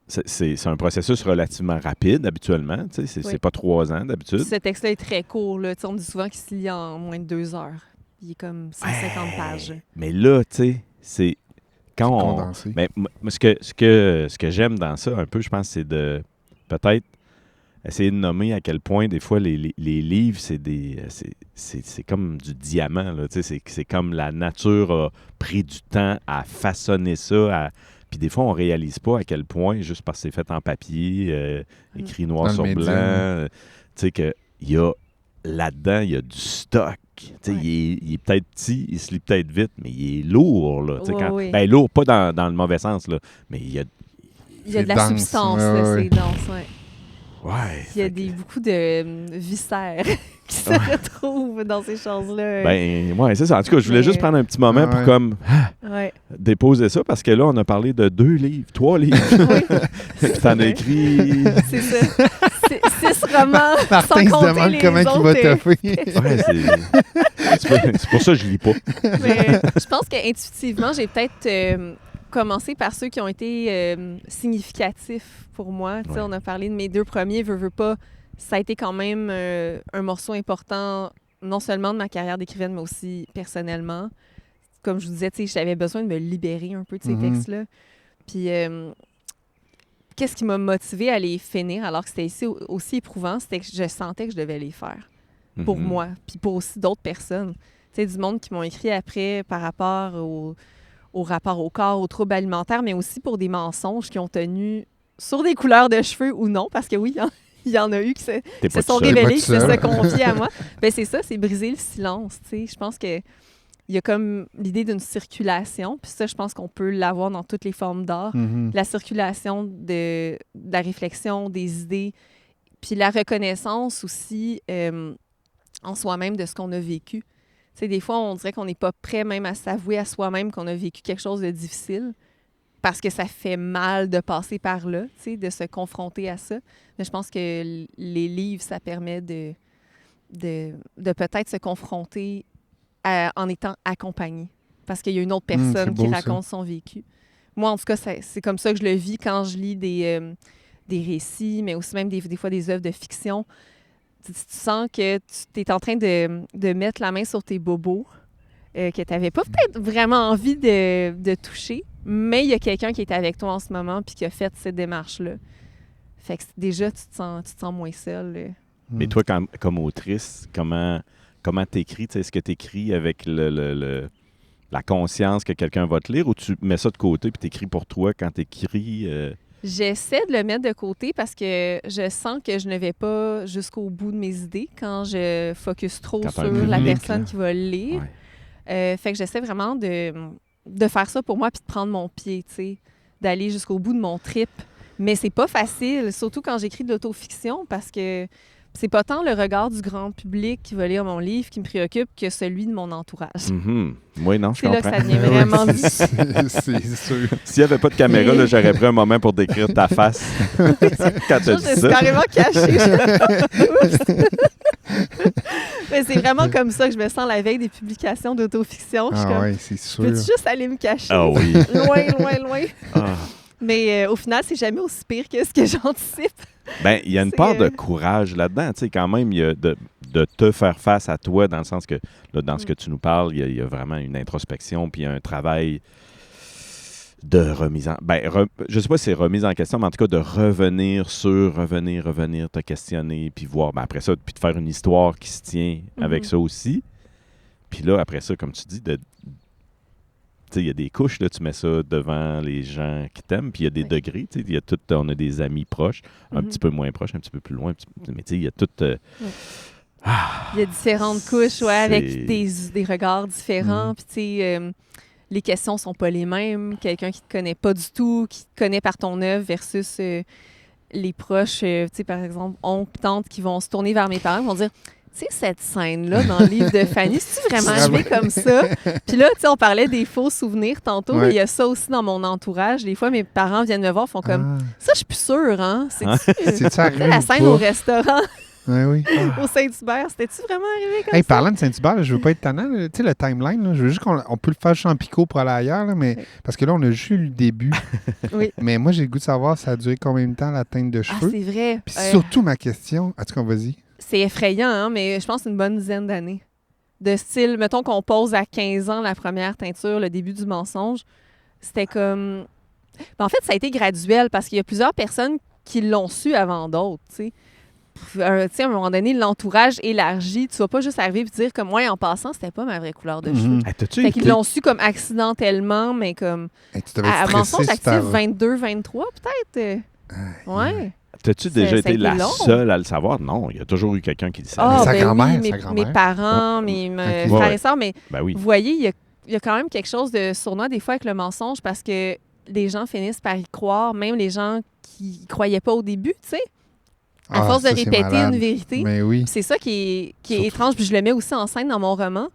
c'est un processus relativement rapide habituellement. Tu sais, c'est pas 3 ans d'habitude. Ce texte-là est très court, là. On me dit souvent qu'il se lit en moins de 2 heures. Il est comme 150 pages. Mais là, tu sais, c'est... Mais ce que j'aime dans ça un peu, je pense, c'est de peut-être essayer de nommer à quel point des fois les livres, c'est comme du diamant. Là, c'est comme la nature a pris du temps à façonner ça. Puis des fois, on ne réalise pas à quel point, juste parce que c'est fait en papier, écrit noir sur blanc, tu sais, qu'il y a là-dedans, il y a du stock. Il est peut-être petit, il se lit peut-être vite, mais il est lourd. Là, ben, lourd, pas dans le mauvais sens, là, mais il y a de la substance, c'est dense. Il y a que... beaucoup de viscères qui se retrouvent dans ces choses-là. Ben, c'est ça. En tout cas, je voulais juste prendre un petit moment pour comme déposer ça, parce que là, on a parlé de 2 livres, 3 livres. Que t'en as écrit. C'est ça. 6 romans Martin sans se compter demande les comment il va autres. Ouais, toffer. c'est pour ça que je lis pas. Mais je pense qu'intuitivement, j'ai peut-être commencé par ceux qui ont été significatifs pour moi. Tu sais, Ouais. on a parlé de mes 2 premiers, veux pas. Ça a été quand même un morceau important, non seulement de ma carrière d'écrivaine, mais aussi personnellement. Comme je vous disais, tu sais, j'avais besoin de me libérer un peu de ces textes-là. Puis, qu'est-ce qui m'a motivée à les finir alors que c'était aussi éprouvant, c'était que je sentais que je devais les faire pour moi, puis pour aussi d'autres personnes. Tu sais, du monde qui m'ont écrit après par rapport au rapport au corps, aux troubles alimentaires, mais aussi pour des mensonges qui ont tenu sur des couleurs de cheveux ou non, parce que oui, il y en a eu qui se sont révélés, qui se sont confiés à moi. Bien, c'est ça, c'est briser le silence, tu sais. Je pense que il y a comme l'idée d'une circulation, puis ça, je pense qu'on peut l'avoir dans toutes les formes d'art. La circulation de la réflexion, des idées, puis la reconnaissance aussi en soi-même de ce qu'on a vécu. Tu sais, des fois, on dirait qu'on n'est pas prêt même à s'avouer à soi-même qu'on a vécu quelque chose de difficile parce que ça fait mal de passer par là, tu sais, de se confronter à ça. Mais je pense que les livres, ça permet de peut-être se confronter en étant accompagné. Parce qu'il y a une autre personne qui raconte son vécu. Moi, en tout cas, c'est comme ça que je le vis quand je lis des récits, mais aussi même des fois des œuvres de fiction. Tu sens que tu es en train de mettre la main sur tes bobos que tu n'avais pas peut-être vraiment envie de toucher, mais il y a quelqu'un qui est avec toi en ce moment puis qui a fait cette démarche-là. Fait que déjà, tu te sens moins seul. Mais toi, comme autrice, comment t'écris? Est-ce que t'écris avec la conscience que quelqu'un va te lire ou tu mets ça de côté puis t'écris pour toi quand t'écris? J'essaie de le mettre de côté parce que je sens que je ne vais pas jusqu'au bout de mes idées quand je focus trop sur la personne qui va le lire. Ouais. Fait que j'essaie vraiment de faire ça pour moi puis de prendre mon pied, tu sais, d'aller jusqu'au bout de mon trip. Mais c'est pas facile, surtout quand j'écris de l'autofiction parce que c'est pas tant le regard du grand public qui va lire mon livre qui me préoccupe que celui de mon entourage. Oui, non, je comprends. C'est là que ça devient vraiment difficile. C'est sûr. S'il n'y avait pas de caméra, là, j'aurais pris un moment pour décrire ta face quand tu as dit ça. Je suis carrément cachée. Mais c'est vraiment comme ça que je me sens la veille des publications d'autofiction. Oui, c'est sûr. Peux-tu juste aller me cacher? Ah oui. Loin, loin, loin. Ah. Mais au final, c'est jamais aussi pire que ce que j'anticipe. Bien, il y a une part de courage là-dedans. Tu sais, quand même, il y a de te faire face à toi, dans le sens que, là, dans ce que tu nous parles, il y a vraiment une introspection, puis un travail de remise en... je sais pas si c'est remise en question, mais en tout cas, de revenir, te questionner, puis voir, après ça, puis de faire une histoire qui se tient avec ça aussi. Puis là, après ça, comme tu dis, il y a des couches, là, tu mets ça devant les gens qui t'aiment, puis il y a des degrés. Y a on a des amis proches, un petit peu moins proches, un petit peu plus loin. Mais il y a tout... il y a différentes couches, avec des regards différents. Puis, tu sais, les questions sont pas les mêmes. Quelqu'un qui te connaît pas du tout, qui te connaît par ton œuvre versus les proches, tu sais, par exemple, oncles, tantes qui vont se tourner vers mes parents, vont dire... Tu sais, cette scène-là dans le livre de Fanny, c'est-tu vraiment arrivé comme ça? Puis là, tu sais, on parlait des faux souvenirs tantôt, mais il y a ça aussi dans mon entourage. Des fois, mes parents viennent me voir, font comme ça, je suis plus sûre, hein? C'est-tu arrivé la scène au restaurant? Oui. Au Saint-Hubert, c'était-tu vraiment arrivé comme ça? Parlant de Saint-Hubert, là, je veux pas être tannant. Tu sais, le timeline, là, je veux juste on peut le faire juste en picot pour aller ailleurs, là, mais parce que là, on a juste eu le début. Oui. Mais moi, j'ai le goût de savoir ça a duré combien de temps la teinte de cheveux. Ah, c'est vrai. Puis surtout ma question, en tout cas, vas-y. C'est effrayant, hein, mais je pense une bonne dizaine d'années. De style, mettons qu'on pose à 15 ans la première teinture, le début du mensonge. C'était comme... En fait, ça a été graduel parce qu'il y a plusieurs personnes qui l'ont su avant d'autres, tu sais. À un moment donné, l'entourage élargi, tu vas pas juste arriver et dire comme, en passant, c'était pas ma vraie couleur de cheveux. Fait qu'ils l'ont su comme accidentellement, mais comme... à mensonge actif, 22, 23 peut-être. Ouais. T'as-tu déjà été la seule à le savoir? Non, il y a toujours eu quelqu'un qui le savait. Sa grand-mère, mes parents, mes frères et sœurs, mais oui. Vous voyez, il y a quand même quelque chose de sournois des fois avec le mensonge parce que les gens finissent par y croire, même les gens qui y croyaient pas au début, tu sais. À force de répéter une vérité. C'est ça qui est étrange, puis je le mets aussi en scène dans mon roman.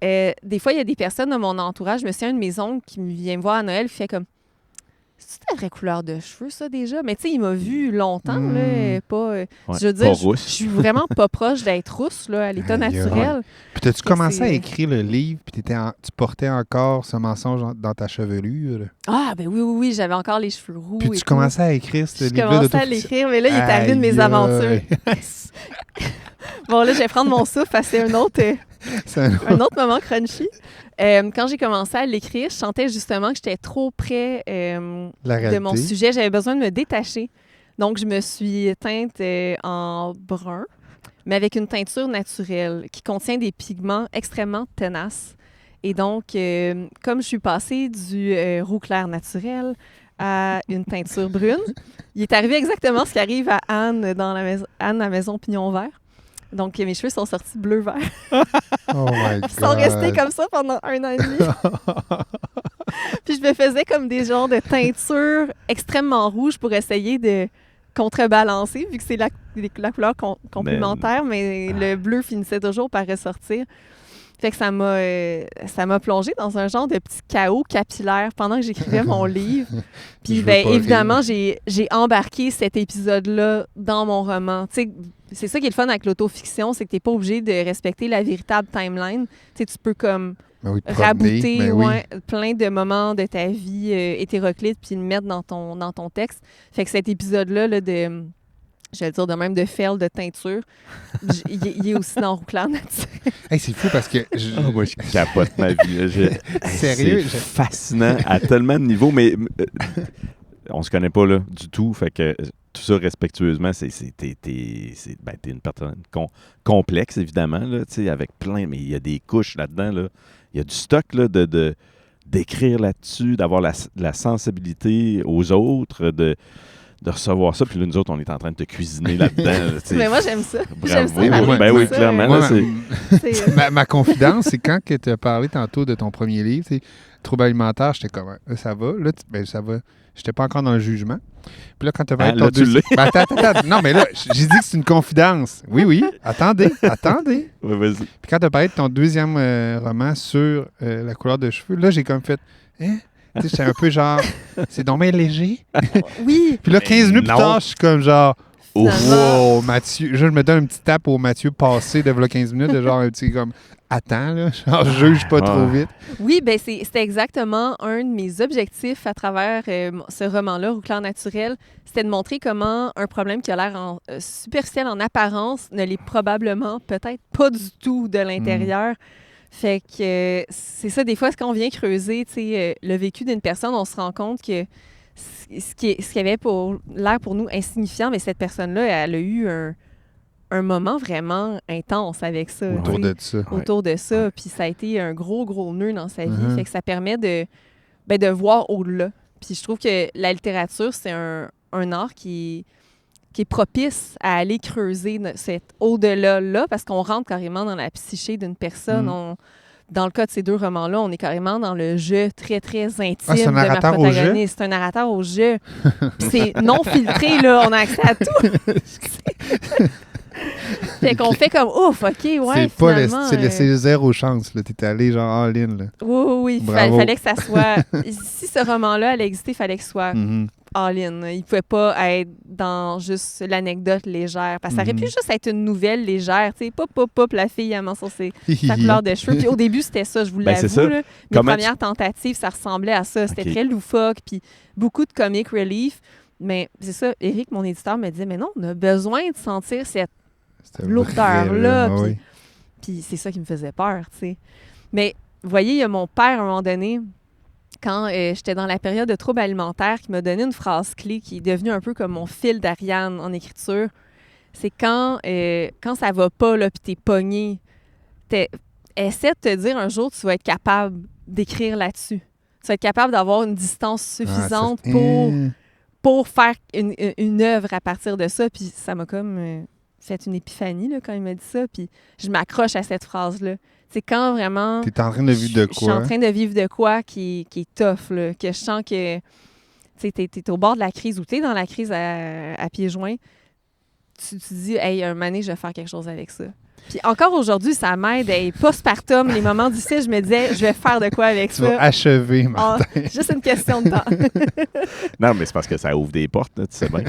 Des fois, il y a des personnes de mon entourage, je me souviens, un de mes oncles qui vient me voir à Noël, il fait comme... c'est ta vraie couleur de cheveux, ça, déjà? Mais tu sais, il m'a vu longtemps, Mm. là, pas... Ouais, je veux pas dire, rousse. je suis vraiment pas proche d'être rousse, là, à l'état Aïe, aïe. naturel. Puis t'as-tu Que commencé à c'est- écrire le livre, puis tu portais encore ce mensonge dans ta chevelure? Ah, ben oui, j'avais encore les cheveux roux Puis et tu tout. commençais à écrire ce Je livre-là commençais à d'autofiction? l'écrire, mais là, il est arrivé de mes Aïe, aventures. aïe. Bon, là, je vais prendre mon souffle parce que c'est un autre... C'est un- un autre moment crunchy. Quand j'ai commencé à l'écrire, je sentais justement que j'étais trop près La de réalité. mon sujet. J'avais besoin de me détacher. Donc, je me suis teinte en brun, mais avec une teinture naturelle qui contient des pigments extrêmement tenaces. Et donc, comme je suis passée du roux clair naturel à une teinture brune, il est arrivé exactement ce qui arrive à Anne dans Anne à Maison Pignon Vert. Donc, mes cheveux sont sortis bleu-vert. Oh my God. Ils sont restés comme ça pendant 1 an et demi. Puis je me faisais comme des genres de teintures extrêmement rouges pour essayer de contrebalancer, vu que c'est la couleur complémentaire, mais le bleu finissait toujours par ressortir. Fait que ça m'a plongé dans un genre de petit chaos capillaire pendant que j'écrivais mon livre. Puis Je veux ben, pas évidemment, j'ai embarqué cet épisode-là dans mon roman. Tu sais, c'est ça qui est le fun avec l'autofiction, c'est que tu n'es pas obligé de respecter la véritable timeline. Tu sais, tu peux comme Ben oui, te promener, rabouter ben oui. plein de moments de ta vie hétéroclite puis le mettre dans ton texte. Fait que cet épisode-là là, de... Je vais le dire de même, de fail, de teinture. Il est aussi dans Roux clair naturel. Hey, c'est fou parce que... Moi, je capote ma vie. Là. Sérieux? C'est fascinant à tellement de niveaux, mais on se connaît pas là du tout. Fait que tout ça respectueusement, t'es une personne complexe, évidemment, là, avec plein... Mais il y a des couches là-dedans. Là. Il y a du stock là, d'écrire là-dessus, d'avoir la sensibilité aux autres, de recevoir ça. Puis là, nous autres, on est en train de te cuisiner là-dedans. Là, Mais moi, j'aime ça. J'aime ça. Bravo. parler Ben de oui, ça, clairement. Moi, là, c'est... ma confidence, c'est quand tu as parlé tantôt de ton premier livre, Troubles alimentaires, j'étais comme, ça va. Là, ça va. J'étais pas encore dans le jugement. Puis là, quand tu as parlé de ton là, tu l'es. Ben, attends. Non, mais là, j'ai dit que c'est une confidence. Oui. Attendez. Ouais, vas-y. Puis quand tu as parlé de ton deuxième roman sur la couleur de cheveux, là, j'ai comme fait, hein? Tu sais, j'étais un peu genre, c'est donc bien léger. Oui. Puis là, 15 minutes plus non. tard, je suis comme genre, Finalement. wow, Mathieu. Je me donne un petit tape au Mathieu passé de là 15 minutes, de genre un petit comme, attends, là, genre, juge pas trop vite. Oui, ben c'était exactement un de mes objectifs à travers ce roman-là, Roux clair naturel. C'était de montrer comment un problème qui a l'air superficiel en apparence ne l'est probablement peut-être pas du tout de l'intérieur. Fait que c'est ça, des fois, quand on vient creuser le vécu d'une personne, on se rend compte que ce qui avait l'air pour nous insignifiant, mais cette personne-là, elle a eu un moment vraiment intense avec ça. Ouais. Autour de ça. Autour de ça. Ouais. Puis ça a été un gros nœud dans sa vie. Mhm. Fait que ça permet de voir au-delà. Puis je trouve que la littérature, c'est un art qui est propice à aller creuser cet au-delà-là, parce qu'on rentre carrément dans la psyché d'une personne. Mhm. Dans le cas de ces deux romans-là, on est carrément dans le jeu très, très intime c'est un de ma narrateur au jeu? protagoniste. C'est un narrateur au jeu. Puis c'est non filtré, là. On a accès à tout. Fait qu'on fait comme, ouf, OK, ouais, C'est pas finalement... c'est laissé zéro chance, là. T'es allé genre all in, là. Oui. Bravo. Fallait que ça soit... Si ce roman-là allait exister, il fallait qu'il soit Mhm. all-in. Il pouvait pas être dans juste l'anecdote légère. Parce que ça aurait pu juste être une nouvelle légère. Tu sais, pop, la fille, elle mentionne sa couleur de cheveux. Puis au début, c'était ça, je vous Ben, c'est l'avoue. ça. Là. Mes Comment premières tentatives, ça ressemblait à ça. C'était Ok. très loufoque, puis beaucoup de comic relief. Mais c'est ça, Éric, mon éditeur, me disait, mais non, on a besoin de sentir cette C'était lourdeur-là. vrai, Puis, oui. puis c'est ça qui me faisait peur, tu sais. Mais vous voyez, il y a mon père, à un moment donné, quand j'étais dans la période de troubles alimentaires, qui m'a donné une phrase clé qui est devenue un peu comme mon fil d'Ariane en écriture. C'est quand ça va pas, là, puis t'es pogné, essaie de te dire un jour, tu vas être capable d'écrire là-dessus. Tu vas être capable d'avoir une distance suffisante pour faire une œuvre à partir de ça. Puis ça m'a comme fait une épiphanie là, quand il m'a dit ça. Puis je m'accroche à cette phrase-là. C'est quand vraiment... T'es en train de vivre de Je suis en quoi? train de vivre de quoi qui est tough, là, que je sens que t'es au bord de la crise ou t'es dans la crise à pieds joints. Tu dis, hey, un moment donné, je vais faire quelque chose avec ça. Puis encore aujourd'hui, ça m'aide. Et postpartum, les moments difficiles, je me disais, je vais faire de quoi avec Tu ça. vas achever, Martin. Juste une question de temps. Non, mais c'est parce que ça ouvre des portes, là, tu sais bien.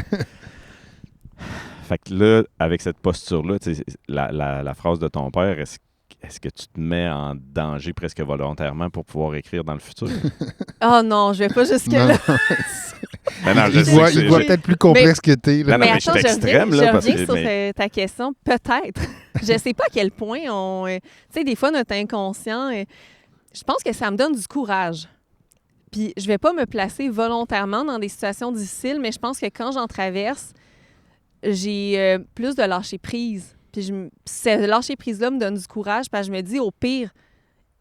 Fait que là, avec cette posture-là, tu sais, la phrase de ton père, est-ce que tu te mets en danger presque volontairement pour pouvoir écrire dans le futur? Oh non, je vais pas jusque-là. Non, Il voit peut-être plus complexe que t'es. Là. Non, Mais mais attends, je suis extrême, là, je parce reviens que- sur ta question. Peut-être. Je sais pas à quel point on... tu sais, des fois, notre inconscient, je pense que ça me donne du courage. Puis je vais pas me placer volontairement dans des situations difficiles, mais je pense que quand j'en traverse, j'ai plus de lâcher prise. Puis ce lâcher prise-là me donne du courage parce que je me dis, au pire,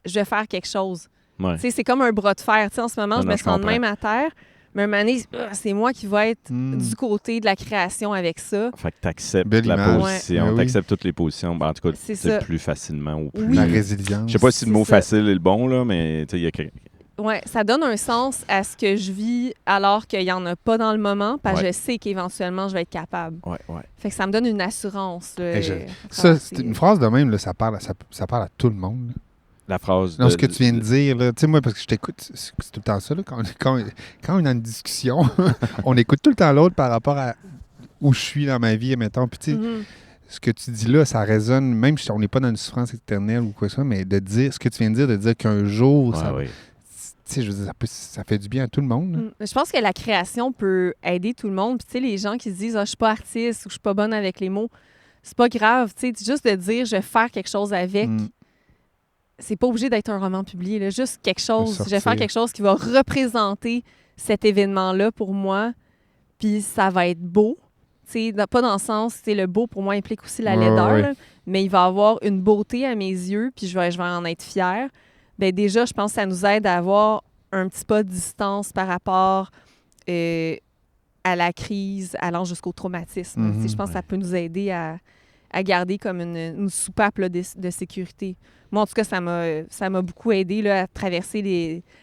je vais faire quelque chose. Ouais. Tu sais, c'est comme un bras de fer. Tu sais, en ce moment, Non, je non, me je sens de comprends. même à terre. Mais un moment donné, c'est moi qui vais être du côté de la création avec ça. Fait que t'acceptes Belle la image. position, Ouais. Oui. t'acceptes toutes les positions. Ben, en tout cas, C'est c'est ça. plus facilement ou plus... Oui. La résilience. Je sais pas si le C'est mot ça. facile est le bon, là, mais tu sais, il y a Ouais, ça donne un sens à ce que je vis alors qu'il n'y en a pas dans le moment, parce que je sais qu'éventuellement, je vais être capable. Ouais. Fait que ça me donne une assurance. Là, Ça, c'est une phrase de même, là, ça parle à tout le monde. Là. La phrase Non, ce que tu viens de dire, là, tu sais, moi, parce que je t'écoute, c'est tout le temps ça, là, quand on est en discussion, on écoute tout le temps l'autre par rapport à où je suis dans ma vie, mettons. Puis, tu sais, ce que tu dis là, ça résonne, même si on n'est pas dans une souffrance éternelle ou quoi que ce soit, mais de dire, ce que tu viens de dire, de dire qu'un jour, ça, oui. tu sais, je veux dire, ça fait du bien à tout le monde. Là. Je pense que la création peut aider tout le monde. Puis, tu sais, les gens qui se disent, ah, je suis pas artiste ou je suis pas bonne avec les mots, c'est pas grave. Tu sais, juste de dire, je vais faire quelque chose avec. C'est pas obligé d'être un roman publié, là. Juste quelque chose. Je vais faire quelque chose qui va représenter cet événement-là pour moi, puis ça va être beau. T'sais, pas dans le sens, le beau pour moi implique aussi la laideur, là, mais il va avoir une beauté à mes yeux, puis je vais en être fière. Bien, déjà, je pense que ça nous aide à avoir un petit pas de distance par rapport à la crise, allant jusqu'au traumatisme. Je pense que ça peut nous aider à garder comme une soupape là, de sécurité. Moi, en tout cas, ça m'a beaucoup aidé là, à traverser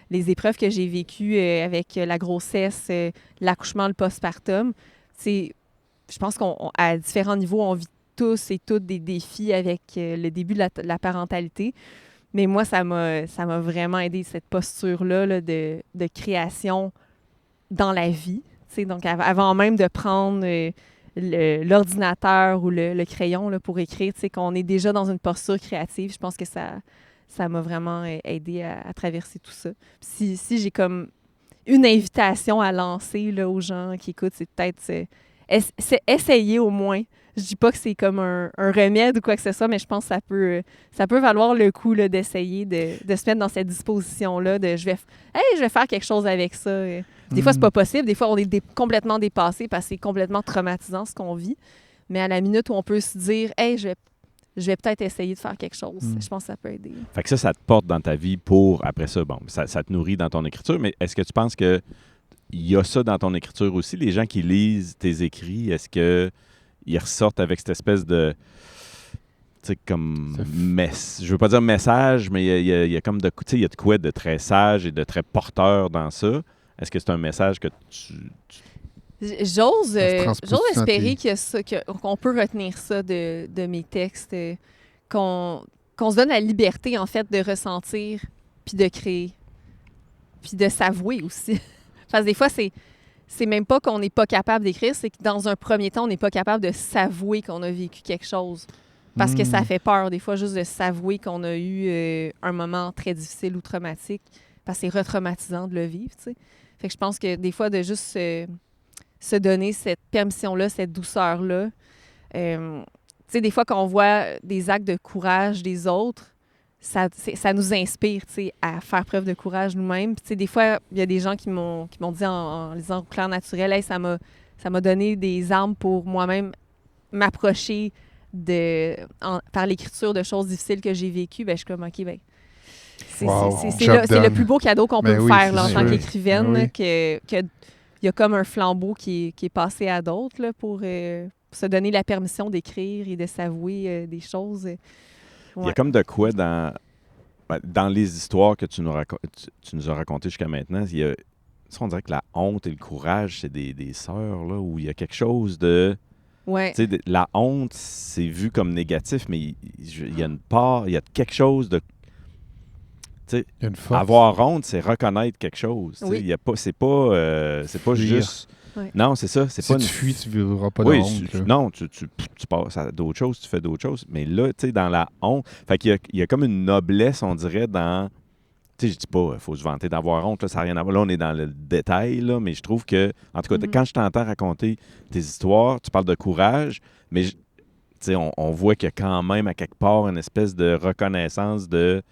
les épreuves que j'ai vécues avec la grossesse, l'accouchement, le postpartum. Je pense qu'à différents niveaux, on vit tous et toutes des défis avec le début de la parentalité. Mais moi, ça m'a vraiment aidé, cette posture-là là, de création dans la vie. Donc, avant même de prendre... l'ordinateur ou le crayon là, pour écrire, qu'on est déjà dans une posture créative. Je pense que ça m'a vraiment aidé à traverser tout ça. Si j'ai comme une invitation à lancer là, aux gens qui écoutent, c'est peut-être c'est essayer au moins. Je dis pas que c'est comme un remède ou quoi que ce soit, mais je pense que ça peut valoir le coup là, d'essayer de se mettre dans cette disposition-là de je vais faire quelque chose avec ça. Des fois, c'est pas possible. Des fois, on est complètement dépassé parce que c'est complètement traumatisant ce qu'on vit. Mais à la minute où on peut se dire « Hey, je vais peut-être essayer de faire quelque chose. Je pense que ça peut aider. Fait que ça te porte dans ta vie pour, après ça, bon, ça te nourrit dans ton écriture, mais est-ce que tu penses que il y a ça dans ton écriture aussi? Les gens qui lisent tes écrits, est-ce qu'ils ressortent avec cette espèce de... Tu sais, comme... je veux pas dire message, mais il y a comme de... Tu sais, il y a de quoi de très sage et de très porteur dans ça. Est-ce que c'est un message que J'ose espérer qu'on peut retenir ça de mes textes, qu'on se donne la liberté, en fait, de ressentir, puis de créer, puis de s'avouer aussi. Parce que des fois, c'est même pas qu'on n'est pas capable d'écrire, c'est que dans un premier temps, on n'est pas capable de s'avouer qu'on a vécu quelque chose. Parce que ça fait peur, des fois, juste de s'avouer qu'on a eu un moment très difficile ou traumatique, parce que c'est retraumatisant de le vivre, tu sais. Fait que je pense que des fois, de juste se donner cette permission-là, cette douceur-là. Tu sais, des fois, quand on voit des actes de courage des autres, ça nous inspire, tu sais, à faire preuve de courage nous-mêmes. Puis, tu sais, des fois, il y a des gens qui m'ont dit en lisant Au clair naturel, hey, ça m'a donné des armes pour moi-même m'approcher par l'écriture de choses difficiles que j'ai vécues. Ben, je suis comme, OK, ben c'est le plus beau cadeau qu'on peut me faire là, en tant qu'écrivaine, qu'il y a comme un flambeau qui est passé à d'autres là, pour se donner la permission d'écrire et de s'avouer des choses. Il y a comme de quoi dans les histoires que tu nous as racontées jusqu'à maintenant, on dirait que la honte et le courage, c'est des sœurs, là, où il y a quelque chose de... Ouais. Tu sais, la honte, c'est vu comme négatif, mais il y a une part, il y a quelque chose de... Tu sais, Il y a une force. avoir honte, c'est reconnaître quelque chose. Tu sais, Oui. il y a pas, c'est pas Fuir. juste... Ouais. Non, c'est ça. C'est Si pas tu fuis, tu ne vivras pas oui, de honte. là. non, tu passes à d'autres choses, tu fais d'autres choses. Mais là, tu sais, dans la honte, fait qu'il y a comme une noblesse, on dirait, dans... Tu sais, je dis pas, il faut se vanter d'avoir honte, là, ça n'a rien à voir. Là, on est dans le détail, là, mais je trouve que, en tout cas, quand je t'entends raconter tes histoires, tu parles de courage, mais tu sais, on voit qu'il y a quand même, à quelque part, une espèce de reconnaissance de...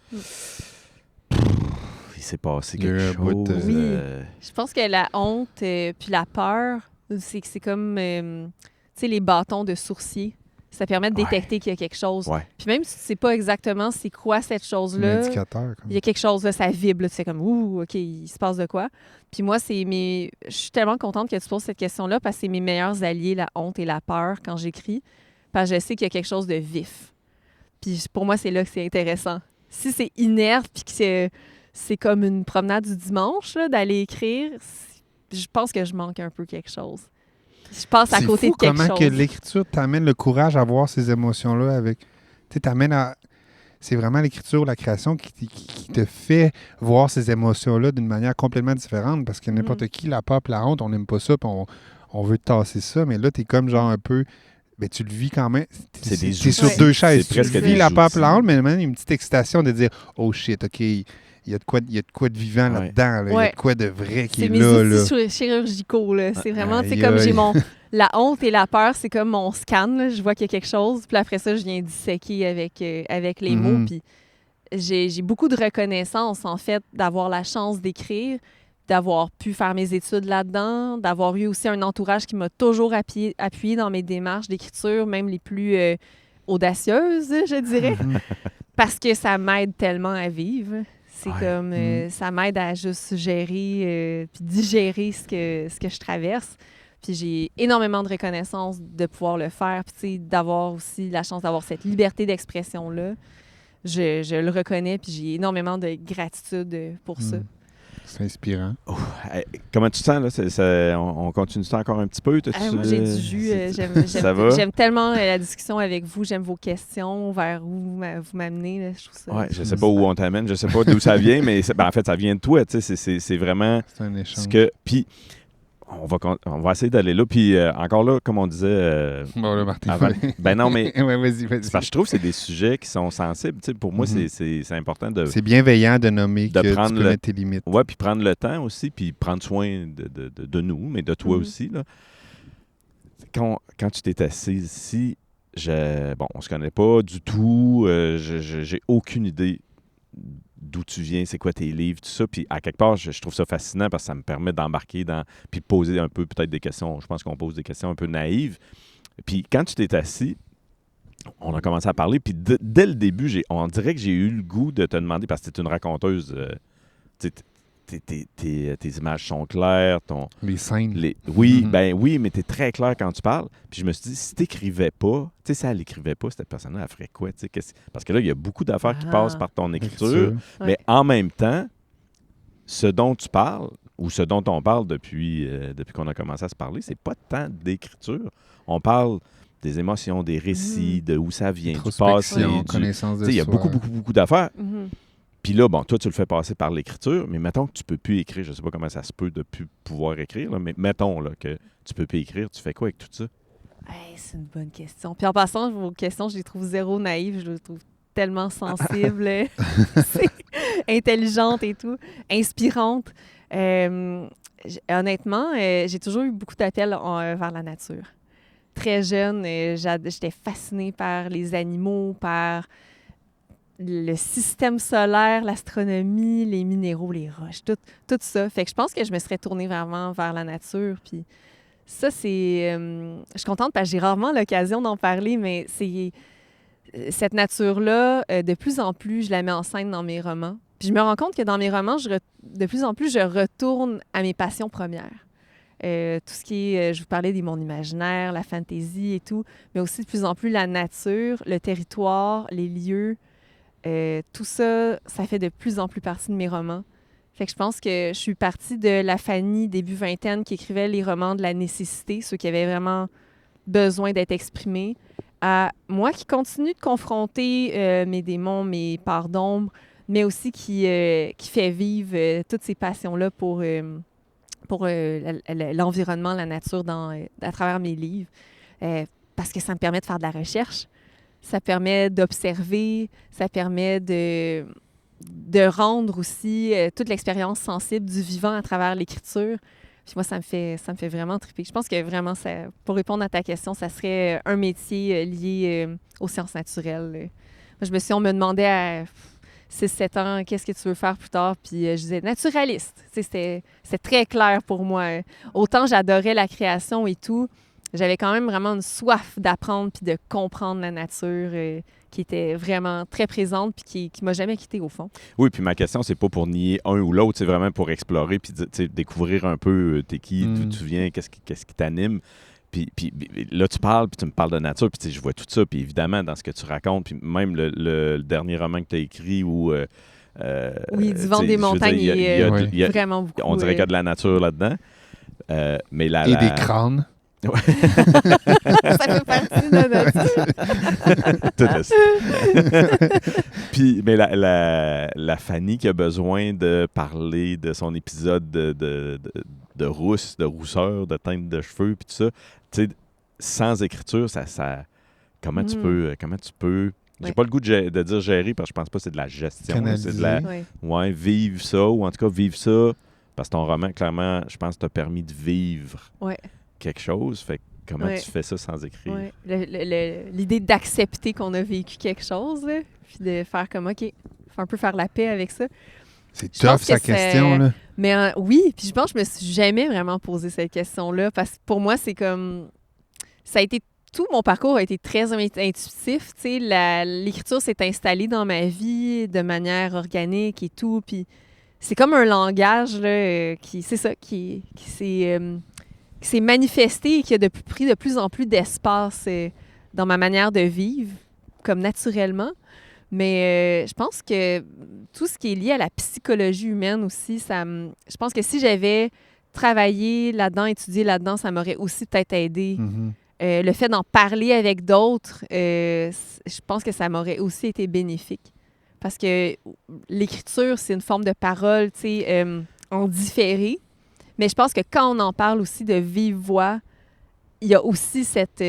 Il s'est passé Il y a eu quelque un bout chose. de- Oui. Je pense que la honte puis la peur, c'est comme tu sais, les bâtons de sourcier. Ça permet de Ouais. détecter qu'il y a quelque chose. Ouais. Puis même si tu sais pas exactement c'est quoi cette C'est un chose-là, indicateur. il y a quelque chose, là, ça vibre. Là, tu fais comme, ouh, OK, il se passe de quoi. Puis moi, je suis tellement contente que tu poses cette question-là parce que c'est mes meilleurs alliés, la honte et la peur, quand j'écris. Parce que je sais qu'il y a quelque chose de vif. Puis pour moi, c'est là que c'est intéressant. Si c'est inerte puis que c'est comme une promenade du dimanche, là, d'aller écrire, je pense que je manque un peu quelque chose. Je passe à C'est côté fou de quelque comment chose. que l'écriture t'amène le courage à voir ces émotions-là avec... Tu sais, t'amène à... C'est vraiment l'écriture, la création qui te fait voir ces émotions-là d'une manière complètement différente parce que n'importe qui, la peur et la honte, on n'aime pas ça puis on veut tasser ça. Mais là, t'es comme genre un peu... Ben, tu le vis quand même. C'est des T'es sur outils. deux chaises. C'est Tu presque vis des la peur et la outils. honte, mais même une petite excitation de dire « Oh shit, OK, il y a de quoi de vivant Ouais. là-dedans. Là. Il y a Ouais. de quoi de vrai qui C'est est mes là. outils là. chirurgicaux. Là. C'est vraiment, tu sais, Aïe, comme j'ai aïe. la honte et la peur, c'est comme mon scan. Là. Je vois qu'il y a quelque chose. Puis après ça, je viens disséquer avec les mots. Mhm. Puis j'ai beaucoup de reconnaissance, en fait, d'avoir la chance d'écrire, d'avoir pu faire mes études là-dedans, d'avoir eu aussi un entourage qui m'a toujours appuyé dans mes démarches d'écriture, même les plus audacieuses, je dirais, parce que ça m'aide tellement à vivre. C'est Ouais. comme, ça m'aide à juste gérer puis digérer ce que je traverse. Puis j'ai énormément de reconnaissance de pouvoir le faire, puis tu sais, d'avoir aussi la chance d'avoir cette liberté d'expression-là. Je le reconnais, puis j'ai énormément de gratitude pour ça. C'est inspirant. Hey, comment tu te sens, là? On continue ça encore un petit peu? Moi, j'ai du jus. Ça va? J'aime tellement la discussion avec vous. J'aime vos questions, vers où vous m'amenez. Là. Je trouve ça. Ouais, je sais pas où on t'amène, je sais pas d'où ça vient, mais en fait, ça vient de toi. Tu sais, c'est vraiment C'est un échange. ce que... Puis, on va essayer d'aller là. Puis, encore là, comme on disait... Bon, là, Martin. avant- ben non, mais... Ouais, vas-y. c'est parce que je trouve que c'est des sujets qui sont sensibles. Tu sais, pour moi, Mhm. c'est important de... C'est bienveillant de nommer de que tu prendre peux le- mettre tes limites. Ouais, puis prendre le temps aussi, puis prendre soin de nous, mais de toi Mhm. aussi. Là. Quand tu t'es assis ici, on se connaît pas du tout, j'ai aucune idée d'où tu viens, c'est quoi tes livres, tout ça. Puis à quelque part, je trouve ça fascinant parce que ça me permet d'embarquer dans... puis de poser un peu peut-être des questions. Je pense qu'on pose des questions un peu naïves. Puis quand tu t'es assis, on a commencé à parler, puis dès le début, on dirait que j'ai eu le goût de te demander, parce que tu es une raconteuse, tu sais, tes images sont claires, Les scènes. oui, Mhm. ben oui, mais tu es très clair quand tu parles. Puis je me suis dit, si tu n'écrivais pas, tu sais, si elle n'écrivait pas, cette personne-là, elle ferait quoi? Tu sais, parce que là, il y a beaucoup d'affaires qui Ah. passent par ton écriture, Écriture. Ouais. mais en même temps, ce dont tu parles, ou ce dont on parle depuis qu'on a commencé à se parler, c'est pas tant d'écriture. On parle des émotions, des récits, de où ça vient, du passé. Introspection, connaissance de Il y a soi. beaucoup d'affaires. Mhm. Puis là, bon, toi, tu le fais passer par l'écriture, mais mettons que tu peux plus écrire. Je sais pas comment ça se peut de plus pouvoir écrire, là, mais mettons là, que tu peux plus écrire. Tu fais quoi avec tout ça? Hey, c'est une bonne question. Puis en passant, vos questions, je les trouve zéro naïves. Je les trouve tellement sensibles, c'est intelligentes et tout, inspirantes. Honnêtement, j'ai toujours eu beaucoup d'appels vers la nature. Très jeune, j'étais fascinée par les animaux, par le système solaire, l'astronomie, les minéraux, les roches, tout ça. Fait que je pense que je me serais tournée vraiment vers la nature. Puis ça, c'est... je suis contente parce que j'ai rarement l'occasion d'en parler, mais c'est... Cette nature-là, de plus en plus, je la mets en scène dans mes romans. Puis je me rends compte que dans mes romans, de plus en plus, je retourne à mes passions premières. Tout ce qui est, je vous parlais des mondes imaginaires, la fantaisie et tout, mais aussi de plus en plus la nature, le territoire, les lieux, tout ça, ça fait de plus en plus partie de mes romans. Fait que je pense que je suis partie de la Fanny début vingtaine qui écrivait les romans de la nécessité, ceux qui avaient vraiment besoin d'être exprimé, à moi qui continue de confronter mes démons, mes parts d'ombre, mais aussi qui fait vivre toutes ces passions-là pour l'environnement, la nature à travers mes livres. Parce que ça me permet de faire de la recherche, ça permet d'observer, ça permet de rendre aussi toute l'expérience sensible du vivant à travers l'écriture. Puis moi, ça me fait vraiment triper. Je pense que vraiment, pour répondre à ta question, ça serait un métier lié aux sciences naturelles. Moi, on me demandait à 6-7 ans, qu'est-ce que tu veux faire plus tard? Puis je disais naturaliste. C'était très clair pour moi. Autant j'adorais la création et tout, j'avais quand même vraiment une soif d'apprendre puis de comprendre la nature qui était vraiment très présente puis qui m'a jamais quittée au fond. Oui, puis ma question, c'est pas pour nier un ou l'autre, c'est vraiment pour explorer puis découvrir un peu t'es qui, d'où tu viens, qu'est-ce qui t'anime. Puis là, tu parles, puis tu me parles de nature, puis je vois tout ça, puis évidemment, dans ce que tu racontes, puis même le dernier roman que tu as écrit où... oui, du vent des montagnes, il y a vraiment beaucoup. On dirait qu'il y a de la nature là-dedans. Mais et des crânes. Ouais. Ça fait partie de la nature. Puis, mais la Fanny qui a besoin de parler de son épisode de rousseur, de teinte de cheveux, puis tout ça, tu sais, sans écriture, ça comment tu peux j'ai pas le goût de dire gérer parce que je pense pas que c'est de la gestion. Canaliser. C'est de la vivre ça, ou en tout cas vivre ça, parce que ton roman, clairement, je pense, t'a permis de vivre quelque chose. Fait que comment tu fais ça sans écrire? L'idée d'accepter qu'on a vécu quelque chose, là, puis de faire comme, OK, faut un peu faire la paix avec ça. C'est tough, sa question, là. Mais oui, puis je pense que je me suis jamais vraiment posé cette question-là, parce que pour moi, c'est comme... Ça a été... Tout mon parcours a été très intuitif, tu sais, l'écriture s'est installée dans ma vie de manière organique et tout, puis c'est comme un langage, là, qui s'est manifesté et qui a pris de plus en plus d'espace dans ma manière de vivre, comme naturellement. Mais je pense que tout ce qui est lié à la psychologie humaine aussi, je pense que si j'avais travaillé là-dedans, étudié là-dedans, ça m'aurait aussi peut-être aidé. Mm-hmm. Le fait d'en parler avec d'autres, je pense que ça m'aurait aussi été bénéfique. Parce que l'écriture, c'est une forme de parole, tu sais, en différé. Mais je pense que quand on en parle aussi de vive voix, il y a aussi cette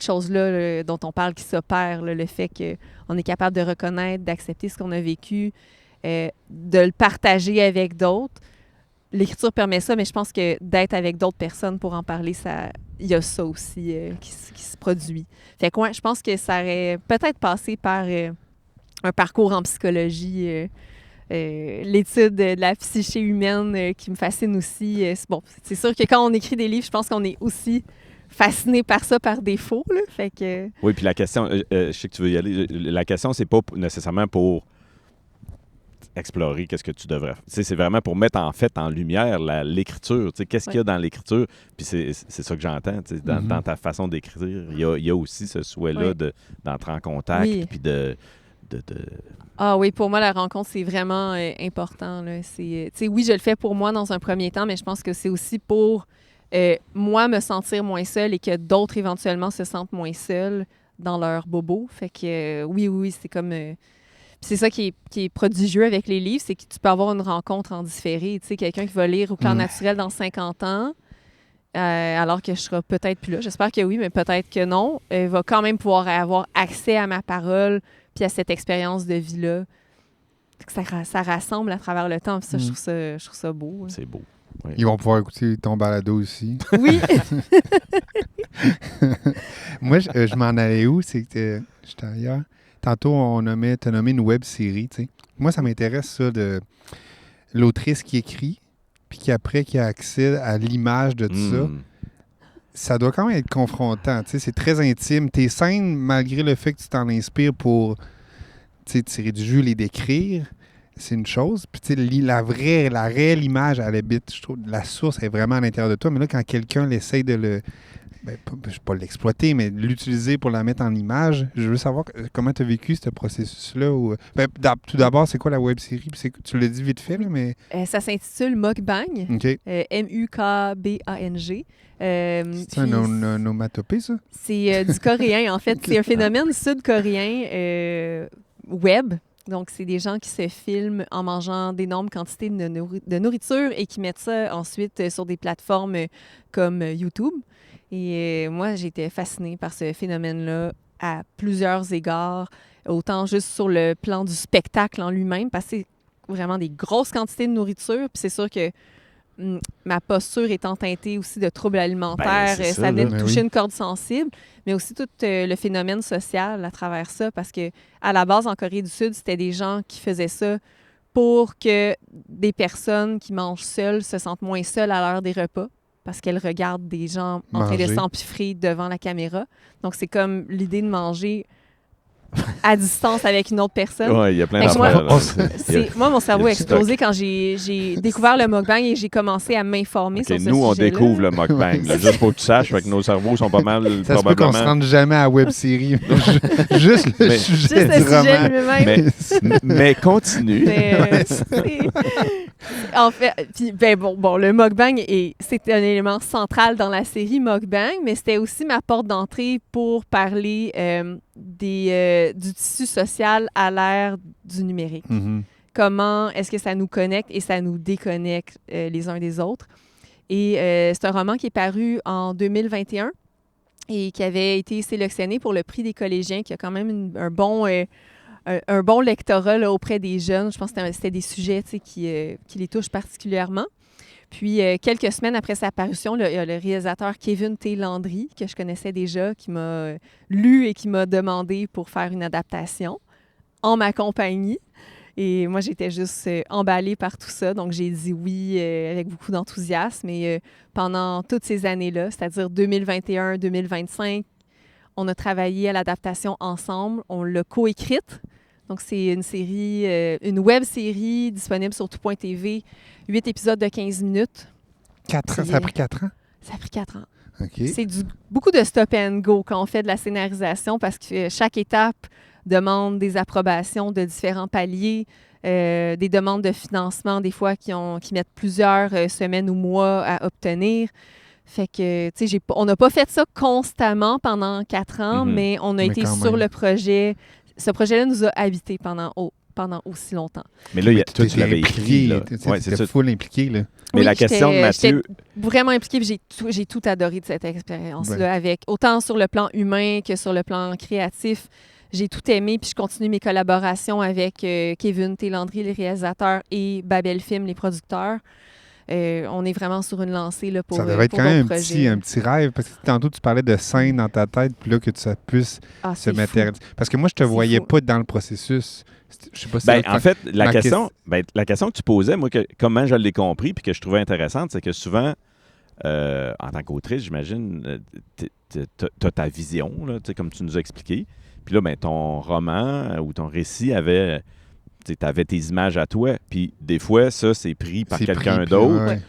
chose-là dont on parle qui s'opère, le fait qu'on est capable de reconnaître, d'accepter ce qu'on a vécu, de le partager avec d'autres. L'écriture permet ça, mais je pense que d'être avec d'autres personnes pour en parler, il y a ça aussi qui se produit. Fait que je pense que ça aurait peut-être passé par un parcours en psychologie, l'étude de la psyché humaine qui me fascine aussi. C'est sûr que quand on écrit des livres, je pense qu'on est aussi fasciné par ça par défaut. Là. Fait que... Oui, puis la question, je sais que tu veux y aller, la question, c'est pas nécessairement pour explorer qu'est-ce que tu devrais faire. C'est vraiment pour mettre en lumière l'écriture. Qu'est-ce qu'il y a dans l'écriture? Puis c'est ça que j'entends. Dans ta façon d'écrire, il y a aussi ce souhait-là d'entrer en contact puis de... Ah oui, pour moi, la rencontre, c'est vraiment important. Là. Oui, je le fais pour moi dans un premier temps, mais je pense que c'est aussi pour moi me sentir moins seule et que d'autres éventuellement se sentent moins seuls dans leur bobo. Fait que oui, c'est comme... c'est ça qui est prodigieux avec les livres, c'est que tu peux avoir une rencontre en différé. Tu sais, quelqu'un qui va lire Au Clan naturel dans 50 ans, alors que je serai peut-être plus là. J'espère que oui, mais peut-être que non. Va quand même pouvoir avoir accès à ma parole puis à cette expérience de vie-là. Ça rassemble à travers le temps. Puis ça, je trouve ça beau. Hein. C'est beau. Oui. Ils vont pouvoir écouter ton balado aussi. Oui! Moi, je m'en allais où? C'est que j'étais ailleurs. Tantôt, t'as nommé une web-série, tu sais. Moi, ça m'intéresse, ça, de l'autrice qui écrit, puis qui a accès à l'image de tout ça. Ça doit quand même être confrontant, tu sais. C'est très intime. Tes scènes, malgré le fait que tu t'en inspires pour, tu sais, tirer du jus, les décrire, c'est une chose. Puis, tu sais, la réelle image, elle habite, je trouve, la source est vraiment à l'intérieur de toi. Mais là, quand quelqu'un essaie de pas l'exploiter, mais l'utiliser pour la mettre en image. Je veux savoir comment tu as vécu ce processus-là. Tout d'abord, c'est quoi la web-série? Tu l'as dit vite fait, là, mais... Ça s'intitule Mukbang, OK. M-U-K-B-A-N-G. C'est un onomatopée, ça? C'est du coréen, en fait. C'est un phénomène sud-coréen web. Donc, c'est des gens qui se filment en mangeant d'énormes quantités de nourriture et qui mettent ça ensuite sur des plateformes comme YouTube. Et moi, j'ai été fascinée par ce phénomène-là à plusieurs égards, autant juste sur le plan du spectacle en lui-même, parce que c'est vraiment des grosses quantités de nourriture. Puis c'est sûr que ma posture étant teintée aussi de troubles alimentaires, ça venait de toucher une corde sensible, mais aussi tout le phénomène social à travers ça, parce que à la base, en Corée du Sud, c'était des gens qui faisaient ça pour que des personnes qui mangent seules se sentent moins seules à l'heure des repas, parce qu'elles regardent des gens en train de s'empiffrer devant la caméra. Donc, c'est comme l'idée de manger à distance avec une autre personne. Oui, il y a plein d'affaires. Moi, mon cerveau a explosé quand j'ai découvert le mukbang et j'ai commencé à m'informer sur ce sujet-là. Nous, on découvre le mukbang. Juste pour que tu saches, que nos cerveaux sont pas mal, ça probablement... Ça se peut qu'on se rende jamais à la web-série. Juste le sujet du roman. Mais continue. En fait, puis, le mukbang, c'est un élément central dans la série Mukbang, mais c'était aussi ma porte d'entrée pour parler du tissu social à l'ère du numérique. Mm-hmm. Comment est-ce que ça nous connecte et ça nous déconnecte les uns des autres. Et c'est un roman qui est paru en 2021 et qui avait été sélectionné pour le prix des collégiens, qui a quand même un bon lectorat là, auprès des jeunes. Je pense que c'était des sujets qui les touchent particulièrement. Puis, quelques semaines après sa parution, il y a le réalisateur Kevin T. Landry, que je connaissais déjà, qui m'a lu et qui m'a demandé pour faire une adaptation en ma compagnie. Et moi, j'étais juste emballée par tout ça. Donc, j'ai dit oui avec beaucoup d'enthousiasme. Et pendant toutes ces années-là, c'est-à-dire 2021-2025, on a travaillé à l'adaptation ensemble. On l'a coécrite. Donc, c'est une série, une web-série disponible sur tout.tv, 8 épisodes de 15 minutes. 4 ans? Ça a pris 4 ans? Ça a pris 4 ans. Okay. C'est beaucoup de stop and go quand on fait de la scénarisation parce que chaque étape demande des approbations de différents paliers, des demandes de financement, des fois qui mettent plusieurs semaines ou mois à obtenir. Fait que, tu sais, on n'a pas fait ça constamment pendant 4 ans, mais on a été sur le projet. Ce projet-là nous a habités pendant aussi longtemps. Mais là, toi, tu l'avais écrit. C'était full impliqué. Là. Mais la question de Mathieu... J'étais vraiment impliquée, puis j'ai tout adoré de cette expérience-là, autant sur le plan humain que sur le plan créatif. J'ai tout aimé, puis je continue mes collaborations avec Kevin T. Landry, les réalisateurs, et Babel Film, les producteurs. On est vraiment sur une lancée là, pour ça devait être quand même un petit rêve, parce que tantôt tu parlais de scène dans ta tête, puis là que ça puisse se matérialiser. Parce que moi, je te voyais pas dans le processus. Je sais pas si en fait, la question que tu posais, moi, comment je l'ai compris, puis que je trouvais intéressante, c'est que souvent, en tant qu'autrice, j'imagine, tu as ta vision, là, comme tu nous as expliqué. Puis là, ton roman ou ton récit avait... Tu avais tes images à toi, puis des fois, ça, c'est pris par quelqu'un d'autre. Ouais.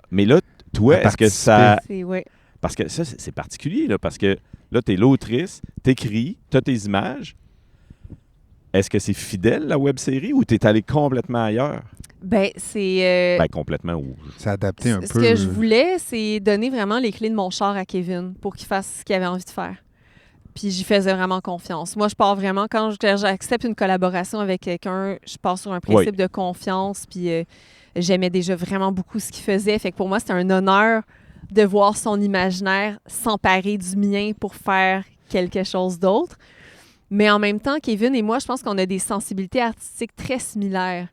Mais là, toi, est-ce que ça... Ouais. Parce que ça, c'est particulier, là, parce que là, tu es l'autrice, tu écris, tu as tes images. Est-ce que c'est fidèle, la web-série, ou tu es allé complètement ailleurs? C'est... complètement ou... C'est adapté un peu. Ce que je voulais, c'est donner vraiment les clés de mon char à Kevin pour qu'il fasse ce qu'il avait envie de faire. Puis j'y faisais vraiment confiance. Moi, je pars vraiment, quand j'accepte une collaboration avec quelqu'un, je pars sur un principe de confiance, puis j'aimais déjà vraiment beaucoup ce qu'il faisait. Fait que pour moi, c'était un honneur de voir son imaginaire s'emparer du mien pour faire quelque chose d'autre. Mais en même temps, Kevin et moi, je pense qu'on a des sensibilités artistiques très similaires.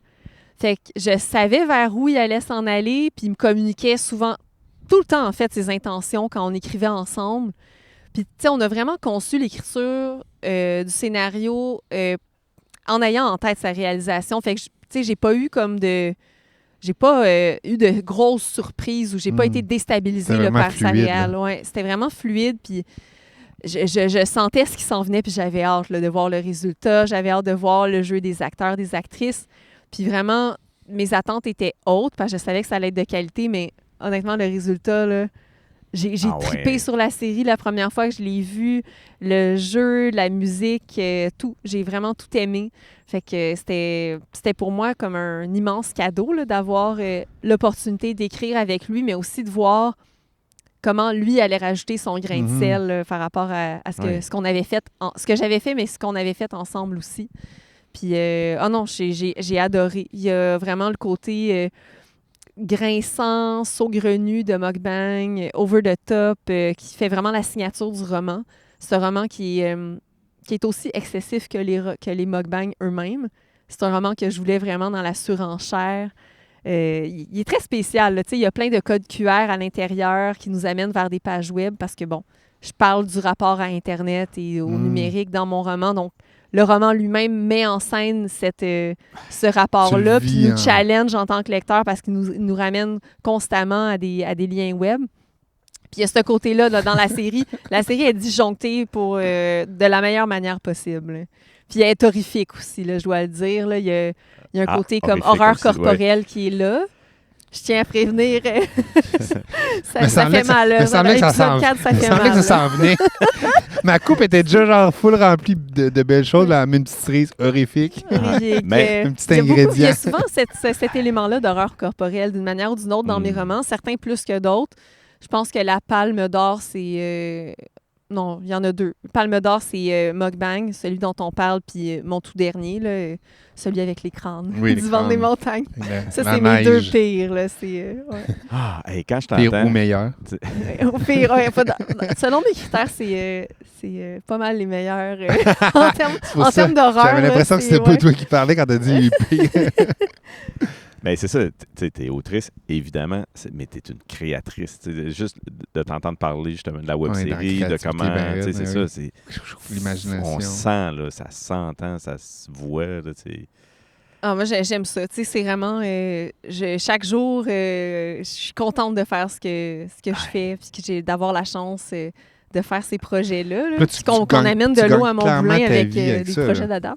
Fait que je savais vers où il allait s'en aller, puis il me communiquait souvent, tout le temps en fait, ses intentions quand on écrivait ensemble. Puis, tu sais, on a vraiment conçu l'écriture du scénario en ayant en tête sa réalisation. Fait que, tu sais, j'ai pas eu de grosses surprises ou j'ai pas été déstabilisée là, par sa réal. Ouais, c'était vraiment fluide, puis je sentais ce qui s'en venait, puis j'avais hâte là, de voir le résultat. J'avais hâte de voir le jeu des acteurs, des actrices. Puis vraiment, mes attentes étaient hautes, parce que je savais que ça allait être de qualité, mais honnêtement, le résultat, là, J'ai trippé sur la série la première fois que je l'ai vue. Le jeu, la musique, tout. J'ai vraiment tout aimé. Fait que c'était pour moi comme un immense cadeau là, d'avoir l'opportunité d'écrire avec lui, mais aussi de voir comment lui allait rajouter son grain de sel là, par rapport à ce qu'on avait fait, ce que j'avais fait, mais ce qu'on avait fait ensemble aussi. Puis, j'ai adoré. Il y a vraiment le côté grinçant, saugrenu de mukbang, over the top, qui fait vraiment la signature du roman. C'est un roman qui est aussi excessif que les mukbangs eux-mêmes. C'est un roman que je voulais vraiment dans la surenchère. Il est très spécial. Là. Il y a plein de codes QR à l'intérieur qui nous amènent vers des pages web parce que, bon, je parle du rapport à Internet et au numérique dans mon roman. Donc, le roman lui-même met en scène ce rapport-là, puis nous challenge en tant que lecteur parce qu'il nous ramène constamment à des liens web. Puis il y a ce côté-là là, dans la série. La série est disjonctée de la meilleure manière possible. Puis elle est horrifique aussi, là, je dois le dire. Là. Il y a un côté comme horreur corporelle qui est là. Je tiens à prévenir. ça fait mal. Il me semblait que ça s'en venait. Ma coupe était déjà genre full remplie de belles choses. Là, une petite cerise horrifique. Mais un petit ingrédient. Il y a souvent cet élément-là d'horreur corporelle d'une manière ou d'une autre dans mes romans, certains plus que d'autres. Je pense que la Palme d'Or, c'est... Non, il y en a deux. Palme d'Or, c'est Mukbang, celui dont on parle, puis mon tout dernier, là, celui avec les crânes du vent des montagnes. Ça, c'est mes deux pires. Là, quand je t'entends... Pire ou meilleur? Au pire, selon mes critères, c'est pas mal les meilleurs en termes d'horreur. J'avais l'impression que c'était pas toi qui parlais quand t'as dit pire. Ben c'est ça, tu es autrice, évidemment, mais tu es une créatrice. Juste de t'entendre parler justement de la web-série, de comment, c'est ça, c'est l'imagination. On sent, là, ça s'entend, ça se voit. Là, moi, j'aime ça. C'est vraiment, chaque jour, je suis contente de faire ce que je fais, puis d'avoir la chance de faire ces projets-là, qu'on amène de l'eau à mon moulin avec des projets d'adaptation.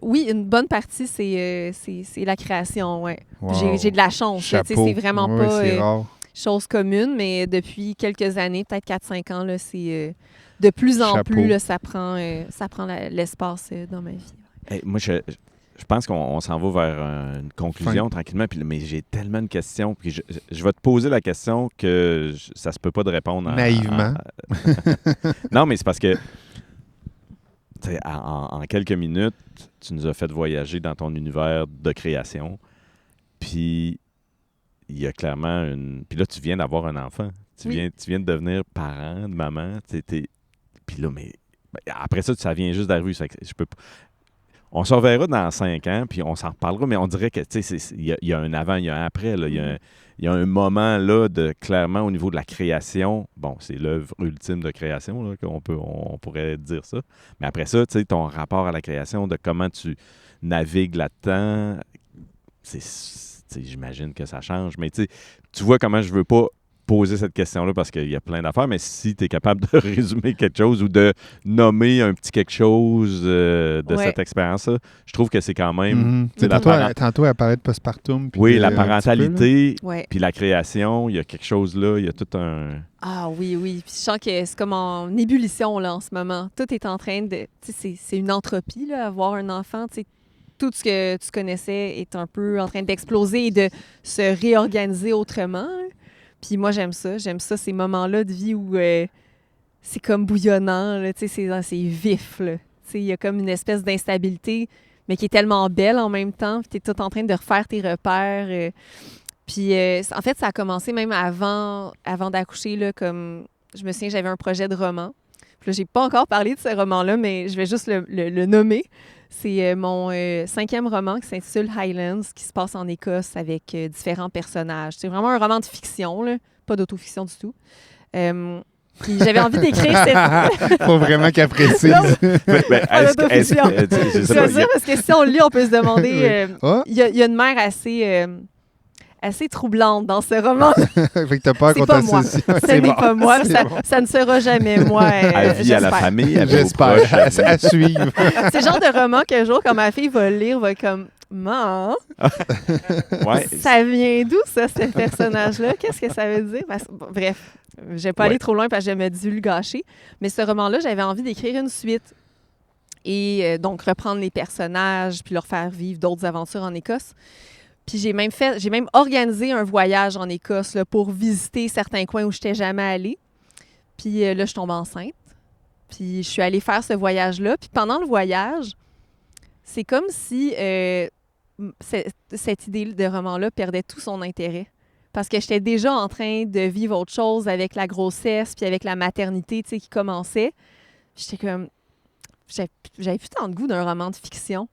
Oui, une bonne partie, c'est la création, ouais. Wow. J'ai de la chance. C'est vraiment pas chose commune, mais depuis quelques années, peut-être 4-5 ans, là, c'est de plus en plus, là, ça prend l'espace dans ma vie. Hey, moi, je pense qu'on s'en va vers une conclusion tranquillement, mais j'ai tellement de questions. Puis je vais te poser la question que ça se peut pas de répondre. Naïvement. Non, mais c'est parce que en quelques minutes, tu nous as fait voyager dans ton univers de création. Puis, il y a clairement Puis là, tu viens d'avoir un enfant. Tu viens de devenir parent de maman. Puis là, mais après ça, ça vient juste d'arriver. Je peux pas... On se reverra dans 5 ans, puis on s'en reparlera, mais on dirait que il y a un avant, il y a un après. Là. Il y a un moment là clairement au niveau de la création. Bon, c'est l'œuvre ultime de création, là, on pourrait dire ça. Mais après ça, ton rapport à la création, de comment tu navigues là-dedans, j'imagine que ça change. Mais tu vois comment je veux pas poser cette question-là parce qu'il y a plein d'affaires, mais si tu es capable de résumer quelque chose ou de nommer un petit quelque chose cette expérience-là, je trouve que c'est quand même... Tantôt, elle parlait de postpartum. Oui, la parentalité, puis la création, il y a quelque chose là, il y a tout un... Ah oui. Puis je sens que c'est comme en ébullition là, en ce moment. Tout est en train de... C'est une entropie, là, avoir un enfant, tout ce que tu connaissais est un peu en train d'exploser et de se réorganiser autrement. Hein. Puis moi, j'aime ça, ces moments-là de vie où c'est comme bouillonnant, là, c'est vif. Il y a comme une espèce d'instabilité, mais qui est tellement belle en même temps. Tu es tout en train de refaire tes repères. Puis en fait, ça a commencé même avant d'accoucher. Là, comme je me souviens, j'avais un projet de roman. Puis là, j'ai pas encore parlé de ce roman-là, mais je vais juste le nommer. C'est mon 5e roman qui s'intitule Highlands, qui se passe en Écosse avec différents personnages. C'est vraiment un roman de fiction, là, pas d'autofiction du tout. Puis j'avais envie d'écrire cette... Faut vraiment qu'elle précise. Pas d'autofiction. Je veux dire, parce que si on le lit, on peut se demander... Il y a une mère assez troublante dans ce roman. Fait que t'as peur qu'on t'associe. Ce n'est pas moi. Ça ne sera jamais moi. À vie à la famille, j'espère. À suivre. C'est le genre de roman qu'un jour, quand ma fille va le lire, va Maman, Ouais. ça vient d'où, ça, ce personnage-là? Qu'est-ce que ça veut dire? Bref, je vais pas aller trop loin parce que je me dis le gâcher. Mais ce roman-là, j'avais envie d'écrire une suite. Et donc, reprendre les personnages puis leur faire vivre d'autres aventures en Écosse. Puis j'ai même organisé un voyage en Écosse là, pour visiter certains coins où je n'étais jamais allée. Puis là, je tombe enceinte. Puis je suis allée faire ce voyage-là. Puis pendant le voyage, c'est comme si cette idée de roman-là perdait tout son intérêt. Parce que j'étais déjà en train de vivre autre chose avec la grossesse puis avec la maternité, tu sais, qui commençait. J'étais comme... J'avais plus tant de goût d'un roman de fiction.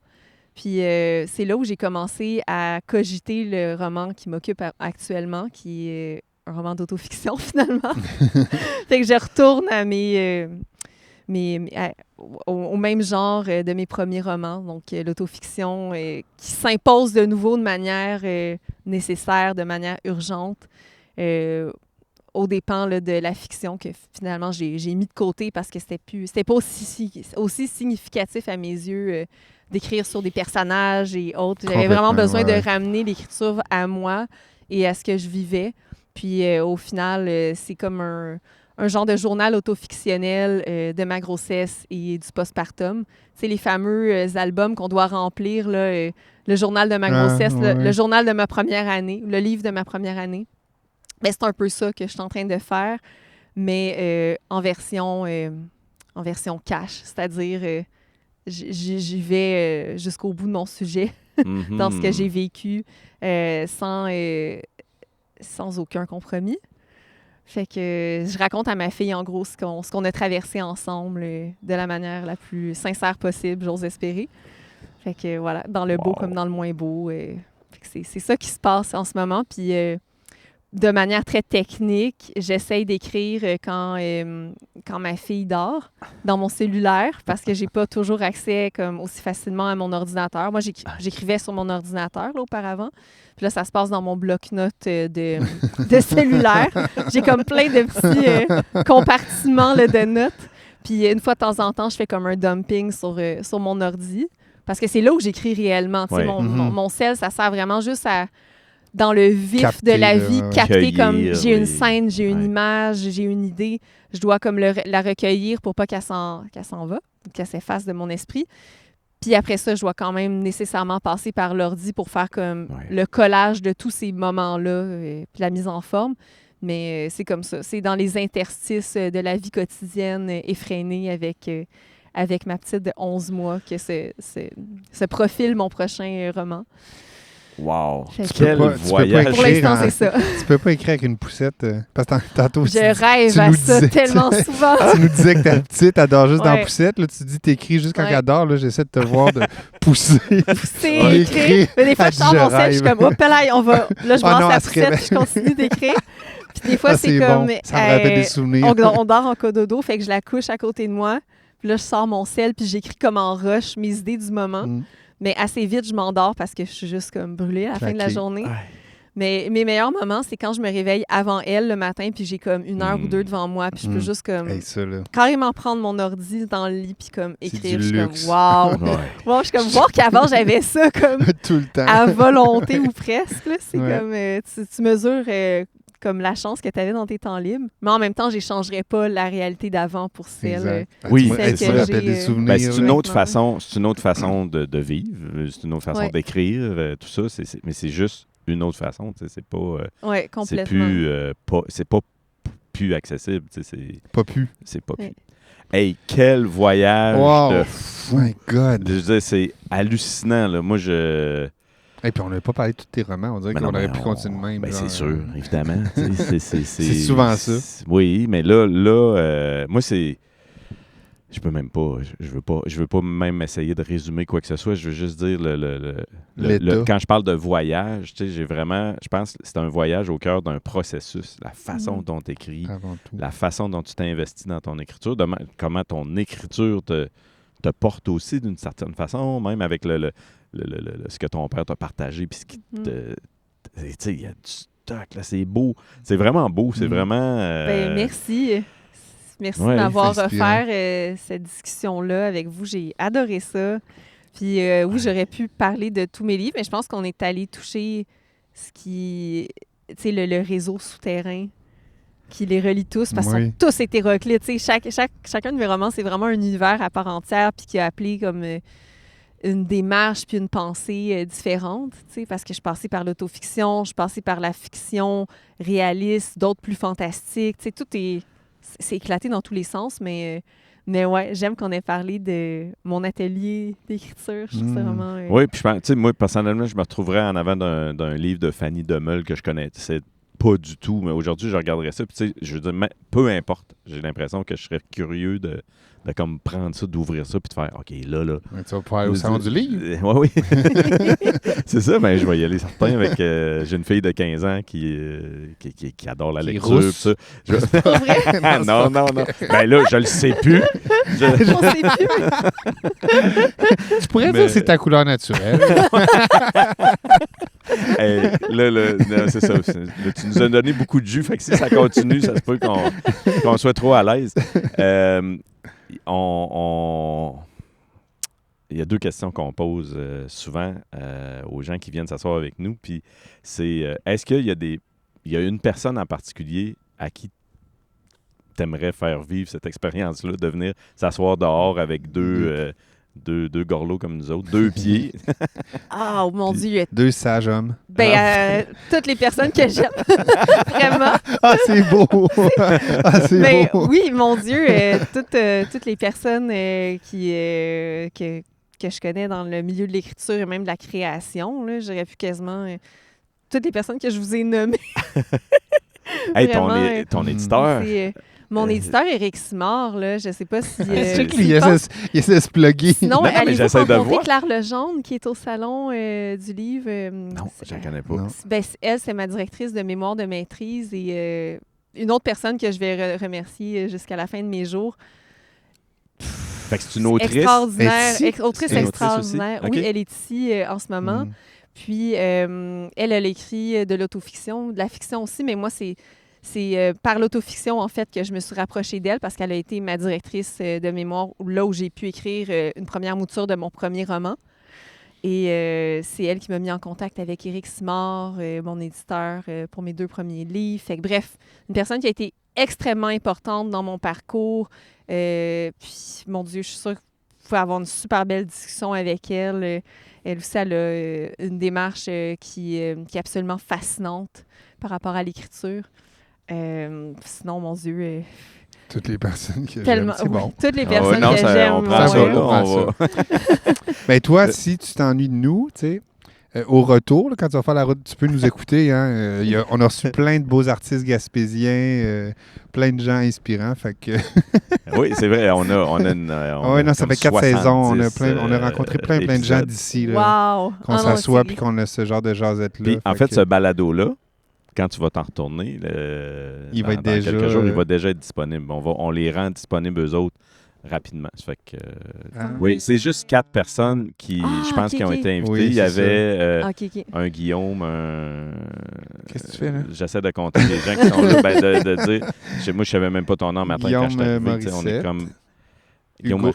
Puis c'est là où j'ai commencé à cogiter le roman qui m'occupe actuellement, qui est un roman d'autofiction, finalement. Fait que je retourne à au même genre de mes premiers romans, donc l'autofiction qui s'impose de nouveau de manière nécessaire, de manière urgente, aux dépens là, de la fiction que finalement j'ai mis de côté parce que c'était pas aussi significatif à mes yeux d'écrire sur des personnages et autres. J'avais vraiment besoin de ramener l'écriture à moi et à ce que je vivais. Puis au final, c'est comme un genre de journal autofictionnel de ma grossesse et du postpartum. Tu sais, les fameux albums qu'on doit remplir, là, le journal de ma grossesse, le journal de ma première année, le livre de ma première année. Mais c'est un peu ça que je suis en train de faire, mais en version cash, c'est-à-dire j'y vais jusqu'au bout de mon sujet dans ce que j'ai vécu sans aucun compromis. Fait que je raconte à ma fille, en gros, ce qu'on a traversé ensemble de la manière la plus sincère possible, j'ose espérer. Fait que voilà, dans le beau comme dans le moins beau. Fait que c'est ça qui se passe en ce moment. Puis de manière très technique, j'essaye d'écrire quand ma fille dort dans mon cellulaire parce que j'ai pas toujours accès comme aussi facilement à mon ordinateur. Moi, j'écrivais sur mon ordinateur là, auparavant. Puis là, ça se passe dans mon bloc-notes de cellulaire. J'ai comme plein de petits compartiments là, de notes. Puis une fois de temps en temps, je fais comme un dumping sur mon ordi parce que c'est là où j'écris réellement. Ouais. Mon cell, ça sert vraiment juste à dans le vif capter, de la vie, capter comme j'ai une scène, j'ai une image, j'ai une idée, je dois comme la recueillir pour pas qu'elle s'en va, qu'elle s'efface de mon esprit. Puis après ça, je dois quand même nécessairement passer par l'ordi pour faire comme le collage de tous ces moments-là, puis la mise en forme. Mais c'est comme ça. C'est dans les interstices de la vie quotidienne effrénée avec ma petite de 11 mois que se profile mon prochain roman. Wow! Quel voyage! Pour l'instant, c'est ça. Tu peux pas écrire avec une poussette. Parce que tantôt, je rêve à ça tellement souvent. Tu nous disais que ta petite, elle dort juste dans la poussette. Là, tu dis t'écris juste quand elle dort. Là, j'essaie de te voir de pousser. Écrire. Mais des fois, je sors mon set, je suis comme, hop là, on va. Là, je brasse la poussette, puis je continue d'écrire. Puis des fois, c'est comme. Bon. Ça me rappelle des souvenirs. On dort en cododo, fait que je la couche à côté de moi. Puis là, je sors mon sel, puis j'écris comme en rush mes idées du moment. Mais assez vite, je m'endors parce que je suis juste comme brûlée à la fin de la journée. Mais mes meilleurs moments, c'est quand je me réveille avant elle le matin, puis j'ai comme 1 heure ou 2 devant moi, puis je peux juste comme carrément prendre mon ordi dans le lit, puis comme écrire. Je suis comme wow! Wow, je suis comme voir qu'avant, j'avais ça comme tout le temps. À volonté ou presque. Là. C'est comme tu mesures comme la chance que tu avais dans tes temps libres. Mais en même temps, j'échangerais pas la réalité d'avant pour celle, oui, celle ça que rappelle des souvenirs. C'est une autre façon, de vivre, c'est une autre façon d'écrire, tout ça, mais c'est juste une autre façon, c'est pas c'est pas plus accessible, c'est pas plus. Hey, quel voyage de fou. My God. Je veux dire, c'est hallucinant là. Moi Et puis on n'avait pas parlé de tous tes romans, on dirait qu'on aurait pu continuer de même. Ben c'est sûr, évidemment. C'est souvent ça. Oui, mais là, moi c'est... Je peux même pas, je veux pas même essayer de résumer quoi que ce soit, je veux juste dire quand je parle de voyage, tu sais, je pense que c'est un voyage au cœur d'un processus, la façon dont tu écris, la façon dont tu t'investis dans ton écriture, comment ton écriture te porte aussi d'une certaine façon, même avec ce que ton père t'a partagé, puis ce qui te... Tu sais, il y a du stock, là, c'est beau. C'est vraiment beau, c'est vraiment... merci. Merci de m'avoir offert cette discussion-là avec vous. J'ai adoré ça. Puis oui, j'aurais pu parler de tous mes livres, mais je pense qu'on est allé toucher ce qui... Tu sais, le réseau souterrain qui les relie tous, parce qu'ils sont tous hétéroclites. Tu sais, chacun de mes romans, c'est vraiment un univers à part entière, puis qui a appelé comme une démarche puis une pensée différente, tu sais, parce que je passais par l'autofiction, je passais par la fiction réaliste, d'autres plus fantastiques. Tu sais, tout c'est éclaté dans tous les sens, mais ouais, j'aime qu'on ait parlé de mon atelier d'écriture. Je trouve ça vraiment... Oui, puis tu sais, moi, personnellement, je me retrouverais en avant d'un livre de Fanny Demeule que je connaissais pas du tout, mais aujourd'hui, je regarderais ça, puis tu sais, je veux dire, peu importe, j'ai l'impression que je serais curieux de comme prendre ça, d'ouvrir ça, puis de faire, OK, là... Ouais, tu vas pouvoir aller au salon du livre. Oui. C'est ça, mais je vais y aller certain avec... j'ai une fille de 15 ans qui adore la lecture. Ça. C'est pas vrai? Non. Ben là, je le sais plus. On sait plus. Tu pourrais dire que c'est ta couleur naturelle. Hey, non, c'est ça. Là, tu nous as donné beaucoup de jus, fait que si ça continue, ça se peut qu'on soit trop à l'aise. Il y a deux questions qu'on pose souvent aux gens qui viennent s'asseoir avec nous. Puis c'est est-ce qu'il y a une personne en particulier à qui tu aimerais faire vivre cette expérience-là, de venir s'asseoir dehors avec deux gorlots comme nous autres, 2 pieds. Ah, oh, mon Dieu. 2 sages hommes. Ben, toutes les personnes que j'aime. Vraiment. Ah, c'est beau! Mais beau! Oui, mon Dieu, toutes les personnes que je connais dans le milieu de l'écriture et même de la création, là, j'aurais pu quasiment... toutes les personnes que je vous ai nommées. Hey, ton éditeur... Mon éditeur, Éric Simard, là, je ne sais pas si... il essaie de se plugger. Sinon, allez-vous de rencontrer voir. Claire Lejeune, qui est au salon du livre. Non, je ne connais pas. Ben, elle, c'est ma directrice de mémoire de maîtrise et une autre personne que je vais remercier jusqu'à la fin de mes jours. Fait que c'est une autrice? Extraordinaire. Autrice extraordinaire. Aussi? Oui, elle est ici en ce moment. Puis, elle a écrit de l'autofiction, de la fiction aussi, mais moi, c'est par l'autofiction, en fait, que je me suis rapprochée d'elle parce qu'elle a été ma directrice de mémoire, là où j'ai pu écrire une première mouture de mon premier roman. Et c'est elle qui m'a mis en contact avec Éric Simard, mon éditeur, pour mes 2 premiers livres. Fait que, bref, une personne qui a été extrêmement importante dans mon parcours. Puis, mon Dieu, je suis sûre que vous pouvez avoir une super belle discussion avec elle. Elle aussi, elle a une démarche qui est absolument fascinante par rapport à l'écriture. Sinon, mon Dieu... toutes les personnes que tellement, j'aime, c'est bon. Toutes les personnes non, que j'aime. On prend ça, là, on va. Ben toi, si tu t'ennuies de nous, tu sais, au retour, là, quand tu vas faire la route, tu peux nous écouter. Hein, on a reçu plein de beaux artistes gaspésiens, plein de gens inspirants. Fait que... Oui, c'est vrai. On a non, ça fait 4 saisons. On a rencontré plein de gens d'ici. Wow! Qu'on s'assoit puis qu'on a ce genre de jasette-là. Puis, en fait, ce balado-là, quand tu vas t'en retourner, il va être dans déjà... quelques jours, il va déjà être disponible. On les rend disponibles, eux autres, rapidement. Ça fait que, oui, c'est juste 4 personnes qui, je pense, qui ont été invitées. Oui, il y avait un Guillaume, Qu'est-ce que tu fais, là? J'essaie de compter les gens qui sont là, de dire... Moi, je savais même pas ton nom matin quand je suis arrivé. On est comme...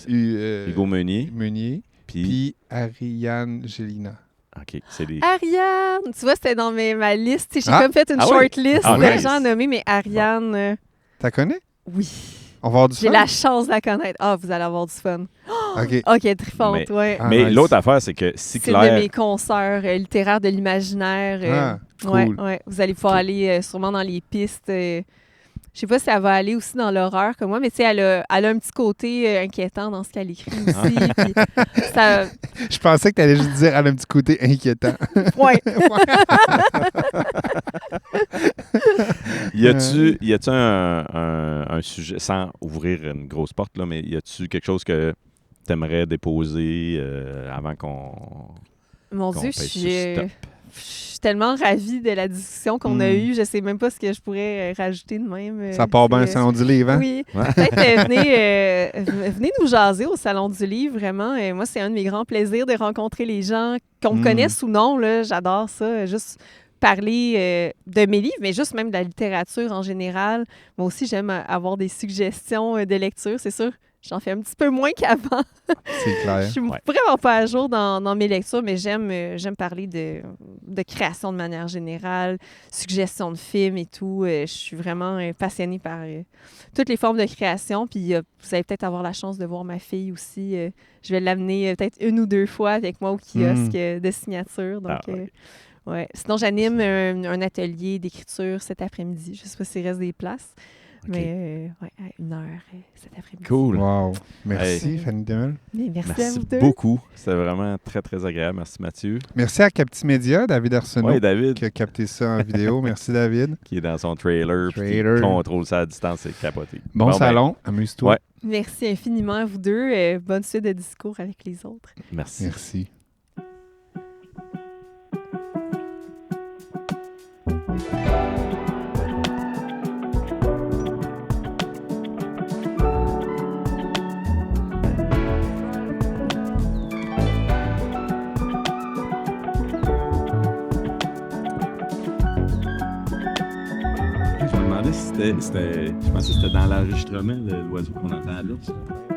Hugo Meunier. Puis Ariane Gélina. OK, c'est les... Ariane! Tu vois, c'était dans ma liste. J'ai comme fait une short list de gens nommés, mais Ariane... T'as connais? Oui. On va avoir du fun? J'ai la chance de la connaître. Ah, vous allez avoir du fun. OK, très forte, ouais. Mais l'autre affaire, c'est que si Claire... C'est une de mes consoeurs littéraires de l'imaginaire. Cool. Ouais. Vous allez pouvoir aller sûrement dans les pistes... Je sais pas si elle va aller aussi dans l'horreur comme moi, mais tu sais, elle a un petit côté inquiétant dans ce qu'elle écrit aussi. Puis ça... Je pensais que tu allais juste dire elle a un petit côté inquiétant. Ouais. Y a-tu un sujet, sans ouvrir une grosse porte, là, mais y a-tu quelque chose que tu aimerais déposer avant qu'on... Mon Dieu, stop? Je suis tellement ravie de la discussion qu'on a eue. Je sais même pas ce que je pourrais rajouter de même. Ça part bien au Salon du Livre, hein? Oui. Peut-être venez nous jaser au Salon du Livre, vraiment. Moi, c'est un de mes grands plaisirs de rencontrer les gens, qu'on me connaisse ou non. Là, j'adore ça. Juste parler de mes livres, mais juste même de la littérature en général. Moi aussi, j'aime avoir des suggestions de lecture. C'est sûr, J'en fais un petit peu moins qu'avant. C'est clair. Je suis Ouais. vraiment pas à jour dans mes lectures, mais j'aime parler de création de manière générale, suggestion de films et tout. Je suis vraiment passionnée par toutes les formes de création. Puis vous allez peut-être avoir la chance de voir ma fille aussi. Je vais l'amener peut-être 1 ou 2 fois avec moi au kiosque de signature. Donc, ouais. ouais. Sinon, j'anime un atelier d'écriture cet après-midi. Je sais pas s'il reste des places. OK. Mais ouais, à 1h cet après-midi. Cool. Wow. Merci, Hey. Fanny Demel. Mais merci à Merci vous deux. beaucoup. C'était vraiment très, très agréable. Merci, Mathieu. Merci à Captimédia, David Arsenault, Oui, David, qui a capté ça en vidéo. Merci, David. qui est dans son trailer, puis qui Trailer. contrôle ça à distance, c'est capoté. Bon ben, salon, amuse-toi. Ouais. Merci infiniment à vous deux. Bonne suite de discours avec les autres. merci. Merci. Je me demandais si c'était. Je pensais que c'était dans l'enregistrement, l'oiseau qu'on entend là.